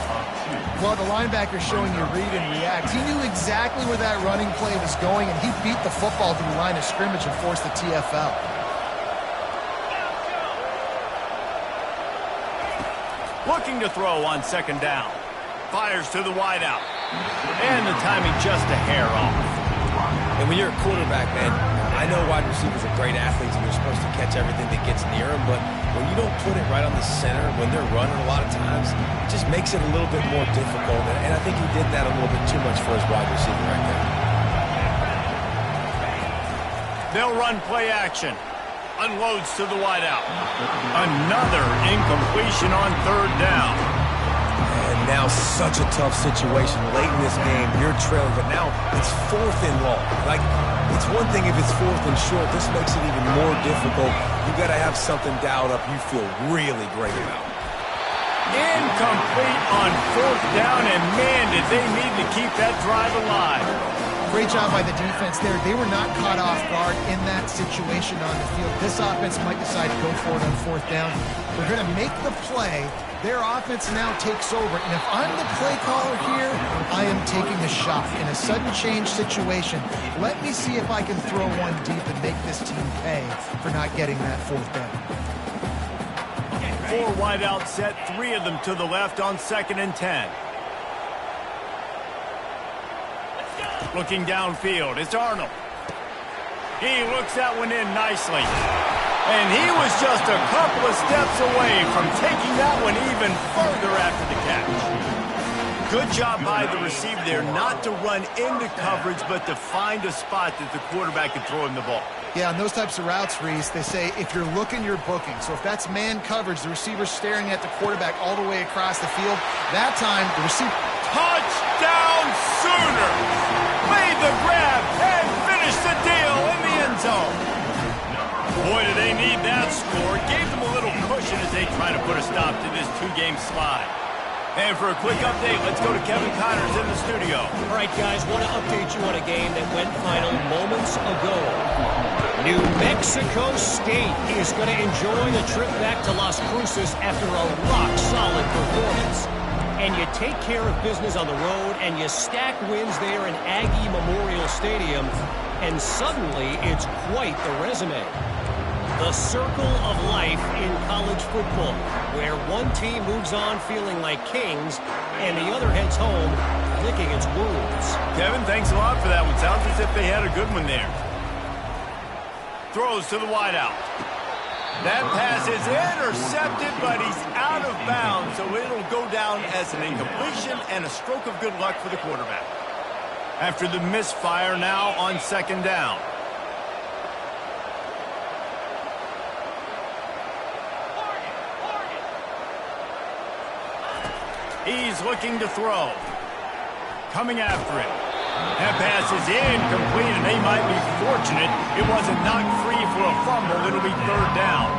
Well, the linebacker showing you read and react. He knew exactly where that running play was going, and he beat the football to the line of scrimmage and forced the TFL. Looking to throw on second down. Fires to the wideout. And the timing just a hair off. And when you're a quarterback, man, I know wide receivers are great athletes and they're supposed to catch everything that gets near them, but when you don't put it right on the center, when they're running a lot of times, it just makes it a little bit more difficult. And I think he did that a little bit too much for his wide receiver right there. They'll run play action. Unloads to the wideout. Another incompletion on third down. And now such a tough situation late in this game. You're trailing, but now it's 4th and long. Like, it's one thing if it's 4th and short. This makes it even more difficult. You got to have something dialed up you feel really great about. Incomplete on 4th down, and man, did they need to keep that drive alive. Great job by the defense there. They were not caught off guard in that situation on the field. This offense might decide to go for it on 4th down. They're going to make the play. Their offense now takes over. And if I'm the play caller here, I am taking a shot. In a sudden change situation, let me see if I can throw one deep and make this team pay for not getting that 4th down. 4 wide out set, 3 of them to the left on 2nd and 10. Looking downfield, it's Arnold. He looks that one in nicely. And he was just a couple of steps away from taking that one even further after the catch. Good job by the receiver there, not to run into coverage, but to find a spot that the quarterback could throw him the ball. Yeah, on those types of routes, Reese, they say if you're looking, you're booking. So if that's man coverage, the receiver's staring at the quarterback all the way across the field, that time the receiver... Touchdown Sooners! Made the grab and finished the deal in the end zone. Boy, do they need that score. Gave them a little cushion as they try to put a stop to this 2-game slide. And for a quick update, let's go to Kevin Connors in the studio. All right, guys, want to update you on a game that went final moments ago. New Mexico State is going to enjoy the trip back to Las Cruces after a rock-solid performance. And you take care of business on the road, and you stack wins there in Aggie Memorial Stadium, and suddenly it's quite the resume. The circle of life in college football, where one team moves on feeling like kings, and the other heads home licking its wounds. Kevin, thanks a lot for that one. Sounds as if they had a good one there. Throws to the wideout. That pass is intercepted, but he's out of bounds, so it'll go down as an incompletion and a stroke of good luck for the quarterback. After the misfire, now on 2nd down. He's looking to throw. Coming after it. That pass is incomplete, and they might be fortunate it wasn't knocked free for a fumble. It'll be 3rd down.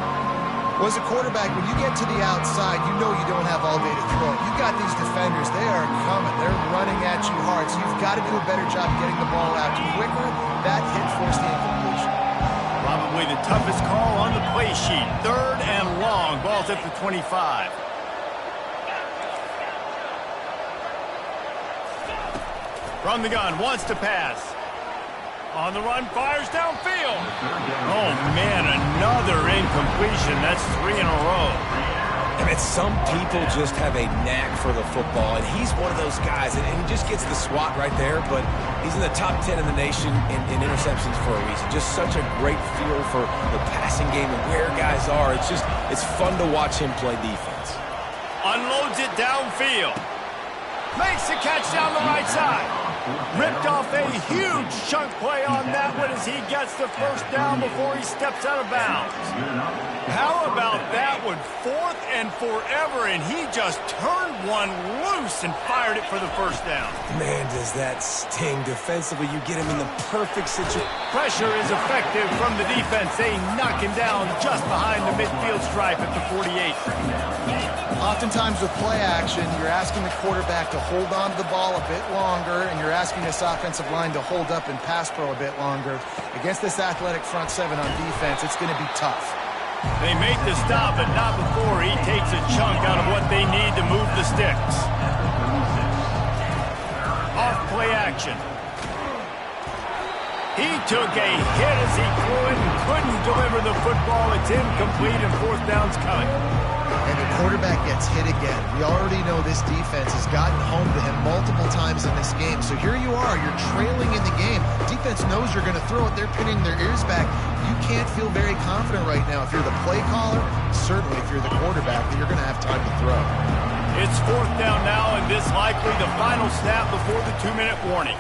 Well, as a quarterback, when you get to the outside, you know you don't have all day to throw. You've got these defenders. They are coming. They're running at you hard, so you've got to do a better job getting the ball out quicker. That hit forced the incompletion. Probably the toughest call on the play sheet. 3rd and long. Ball's at the 25. From the gun, wants to pass. On the run, fires downfield. Oh, man, another incompletion. That's 3 in a row. I mean, some people just have a knack for the football, and he's one of those guys, and he just gets the swat right there, but he's in the top 10 in the nation in interceptions for a reason. Just such a great feel for the passing game and where guys are. It's fun to watch him play defense. Unloads it downfield. Makes the catch down the right side. Ripped off a huge chunk play on that one as he gets the first down before he steps out of bounds. How about that one? 4th and forever, and he just turned one loose and fired it for the first down. Man, does that sting. Defensively, you get him in the perfect situation. Pressure is effective from the defense. They knock him down just behind the midfield stripe at the 48. Oftentimes with play action, you're asking the quarterback to hold on to the ball a bit longer, and you're asking this offensive line to hold up and pass pro a bit longer. Against this athletic front seven on defense, it's going to be tough. They make the stop, but not before he takes a chunk out of what they need to move the sticks. Off play action. He took a hit as he threw it and couldn't deliver the football. It's incomplete and 4th down's coming. And the quarterback gets hit again. We already know this defense has gotten home to him multiple times in this game. So here you are, you're trailing in the game. Defense knows you're going to throw it. They're pinning their ears back. You can't feel very confident right now if you're the play caller, certainly if you're the quarterback, that you're going to have time to throw. It's 4th down now, and this likely the final snap before the 2-minute warning.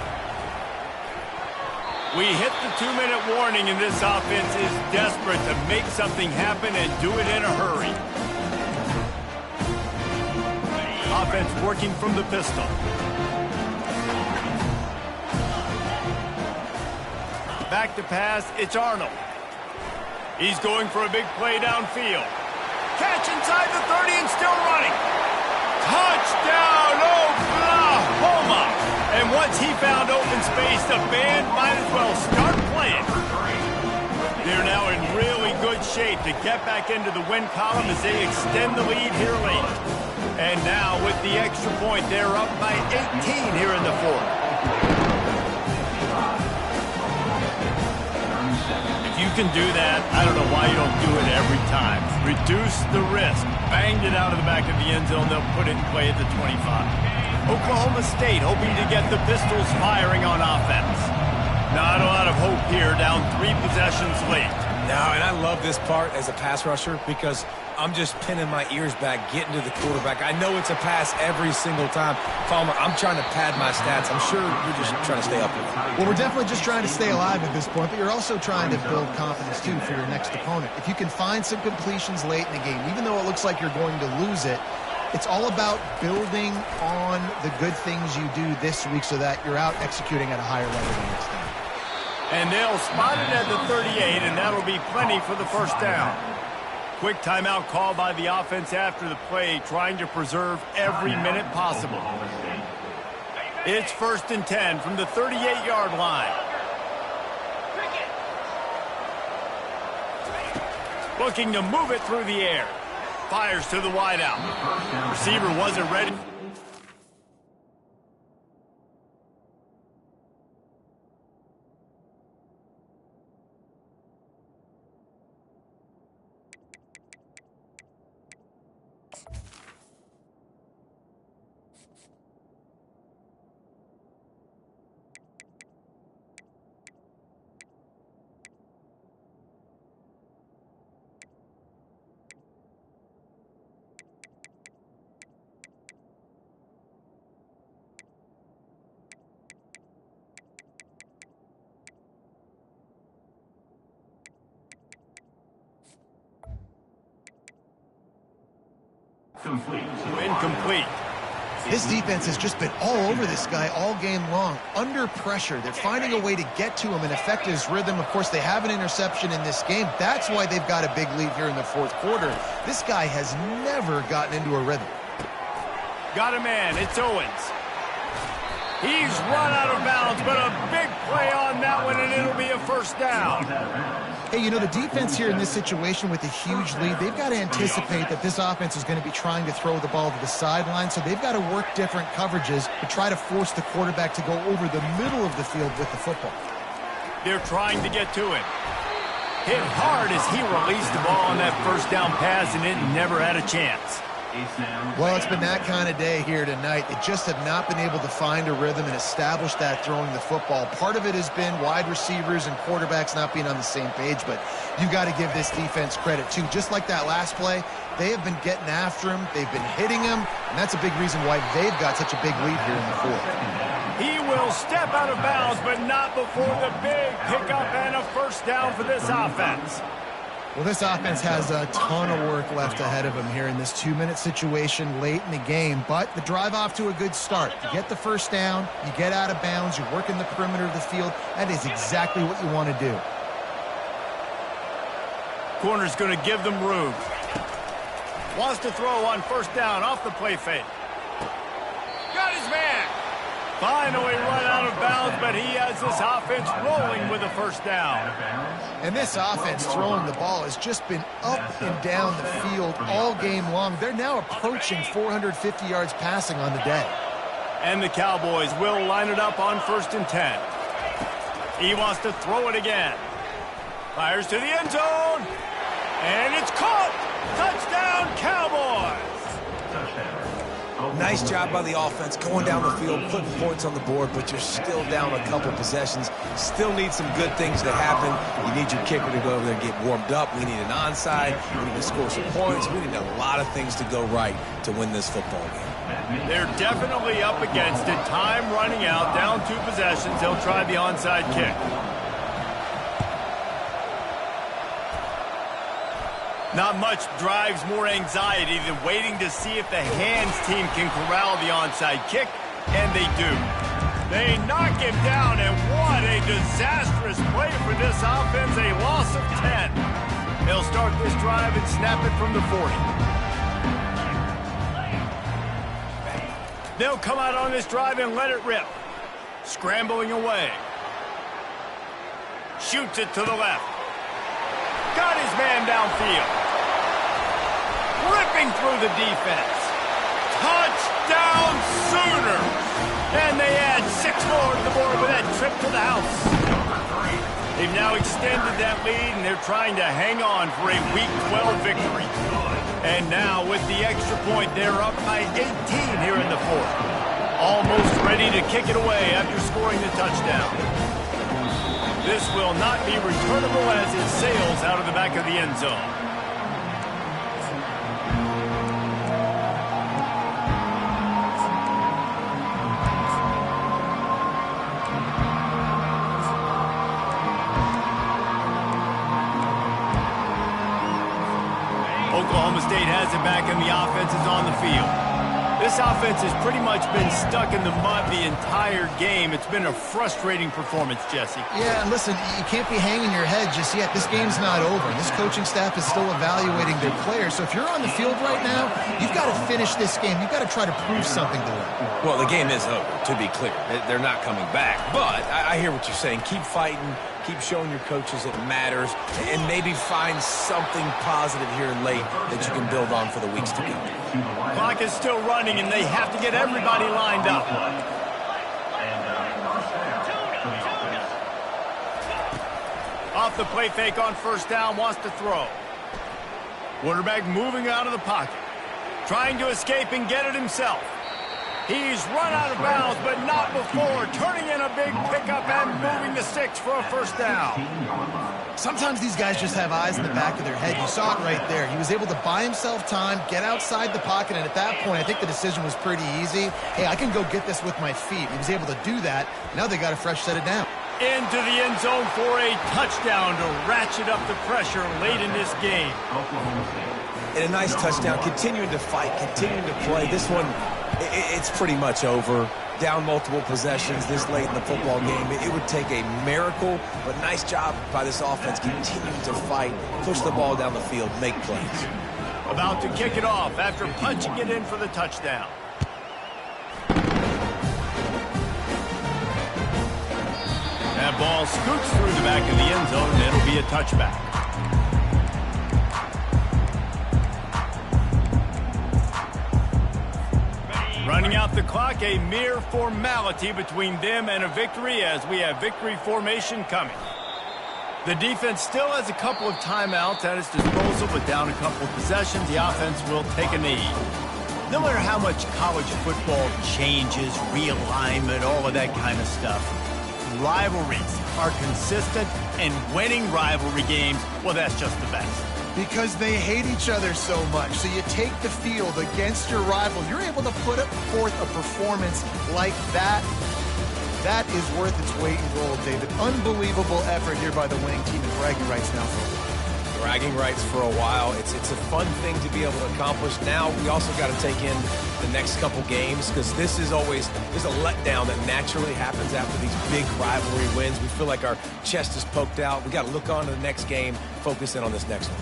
We hit the 2-minute warning, and this offense is desperate to make something happen and do it in a hurry. Offense working from the pistol. Back to pass, it's Arnold. He's going for a big play downfield. Catch inside the 30 and still running. Touchdown, Oklahoma! And once he found open space, the band might as well start playing. They're now in really good shape to get back into the win column as they extend the lead here late. And now, with the extra point, they're up by 18 here in the 4th. If you can do that, I don't know why you don't do it every time. Reduce the risk. Banged it out of the back of the end zone. They'll put it in play at the 25. Oklahoma State hoping to get the Pistols firing on offense. Not a lot of hope here, down 3 possessions late. No, and I love this part as a pass rusher because I'm just pinning my ears back, getting to the quarterback. I know it's a pass every single time. Palmer, I'm trying to pad my stats. I'm sure you're just trying to stay up with it. Well, we're definitely just trying to stay alive at this point, but you're also trying to build confidence, too, for your next opponent. If you can find some completions late in the game, even though it looks like you're going to lose it, it's all about building on the good things you do this week so that you're out executing at a higher level the next time. And they'll spot it at the 38, and that'll be plenty for the first down. Quick timeout call by the offense after the play, trying to preserve every minute possible. It's 1st and 10 from the 38-yard line. Looking to move it through the air. Fires to the wideout. Receiver wasn't ready. Incomplete. This defense has just been all over this guy all game long. Under pressure, they're finding a way to get to him and affect his rhythm. Of course, they have an interception in this game. That's why they've got a big lead here in the 4th quarter. This guy has never gotten into a rhythm. Got a man. It's Owens. He's run out of bounds, but a big play on that one, and it'll be a first down. Hey, you know, the defense here in this situation with a huge lead, they've got to anticipate that this offense is going to be trying to throw the ball to the sideline, so they've got to work different coverages to try to force the quarterback to go over the middle of the field with the football. They're trying to get to it. Hit hard as he released the ball on that first down pass, and it never had a chance. Well, it's been that kind of day here tonight. They just have not been able to find a rhythm and establish that throwing the football. Part of it has been wide receivers and quarterbacks not being on the same page, but you've got to give this defense credit, too. Just like that last play, they have been getting after him. They've been hitting him, and that's a big reason why they've got such a big lead here in the fourth. He will step out of bounds, but not before the big pickup and a first down for this offense. Well, this offense has a ton of work left ahead of them here in this 2-minute situation late in the game, but the drive off to a good start. You get the first down, you get out of bounds, you're working the perimeter of the field. That is exactly what you want to do. Corner's going to give them room. Wants to throw on first down off the play fake. Got his man. Finally run out of bounds, but he has this offense rolling with a first down. And this offense throwing the ball has just been up and down the field all game long. They're now approaching 450 yards passing on the day. And the Cowboys will line it up on 1st and 10. He wants to throw it again. Fires to the end zone. And it's caught. Touchdown, Cowboys. Nice job by the offense going down the field, putting points on the board, but you're still down a couple possessions. Still need some good things to happen. You need your kicker to go over there and get warmed up. We need an onside. We need to score some points. We need a lot of things to go right to win this football game. They're definitely up against it. Time running out, down 2 possessions. They'll try the onside kick. Not much drives more anxiety than waiting to see if the hands team can corral the onside kick, and they do. They knock him down, and what a disastrous play for this offense, a loss of 10. They'll start this drive and snap it from the 40. They'll come out on this drive and let it rip. Scrambling away. Shoots it to the left. Got his man downfield. Ripping through the defense. Touchdown Sooners! And they add 6 more to the board with that trip to the house. They've now extended that lead, and they're trying to hang on for a Week 12 victory. And now, with the extra point, they're up by 18 here in the fourth. Almost ready to kick it away after scoring the touchdown. This will not be returnable as it sails out of the back of the end zone. Oklahoma State has it back, and the offense is on the field. This offense has pretty much been stuck in the mud the entire game. It's been a frustrating performance, Jesse. Yeah, and listen, you can't be hanging your head just yet. This game's not over. This coaching staff is still evaluating their players. So if you're on the field right now, you've got to finish this game. You've got to try to prove something to them. Well, the game is over, to be clear. They're not coming back. But I hear what you're saying. Keep fighting. Keep showing your coaches it matters, and maybe find something positive here late that you can build on for the weeks to come. Clock is still running, and they have to get everybody lined up. Off the play fake on first down, wants to throw. Quarterback moving out of the pocket, trying to escape and get it himself. He's run out of bounds, but not before, turning in a big pickup and moving the sticks for a first down. Sometimes these guys just have eyes in the back of their head. You saw it right there. He was able to buy himself time, get outside the pocket, and at that point, I think the decision was pretty easy. Hey, I can go get this with my feet. He was able to do that. Now they got a fresh set it down. Into the end zone for a touchdown to ratchet up the pressure late in this game. And a nice touchdown, continuing to fight, continuing to play. This one, it's pretty much over. Down multiple possessions this late in the football game. It would take a miracle, but nice job by this offense continuing to fight, push the ball down the field, make plays. About to kick it off after punching it in for the touchdown. That ball scoots through the back of the end zone, and it'll be a touchback. Running out the clock, a mere formality between them and a victory as we have victory formation coming. The defense still has a couple of timeouts at its disposal, but down a couple of possessions, the offense will take a knee. No matter how much college football changes, realignment, all of that kind of stuff, rivalries are consistent, and winning rivalry games, well, that's just the best. Because they hate each other so much. So you take the field against your rival. You're able to put forth a performance like that. That is worth its weight in gold, David. Unbelievable effort here by the winning team, and bragging rights now for a while. Bragging rights for a while. It's a fun thing to be able to accomplish. Now we also got to take in the next couple games, because this is always, there's a letdown that naturally happens after these big rivalry wins. We feel like our chest is poked out. We got to look on to the next game, focus in on this next one.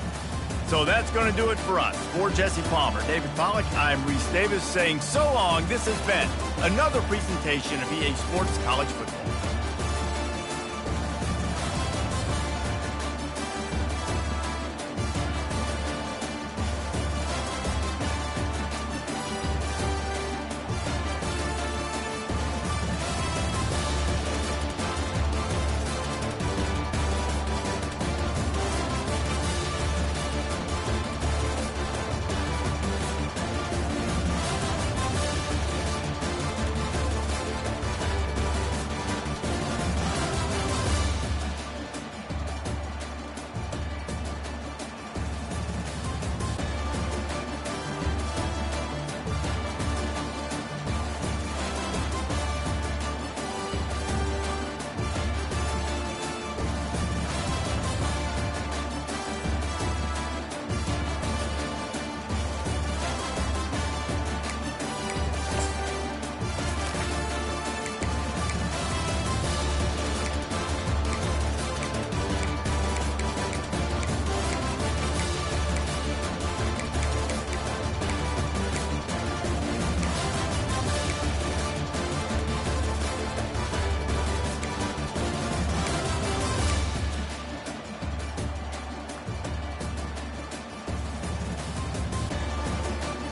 So that's going to do it for us. For Jesse Palmer, David Pollack, I'm Reese Davis saying so long. This has been another presentation of EA Sports College Football.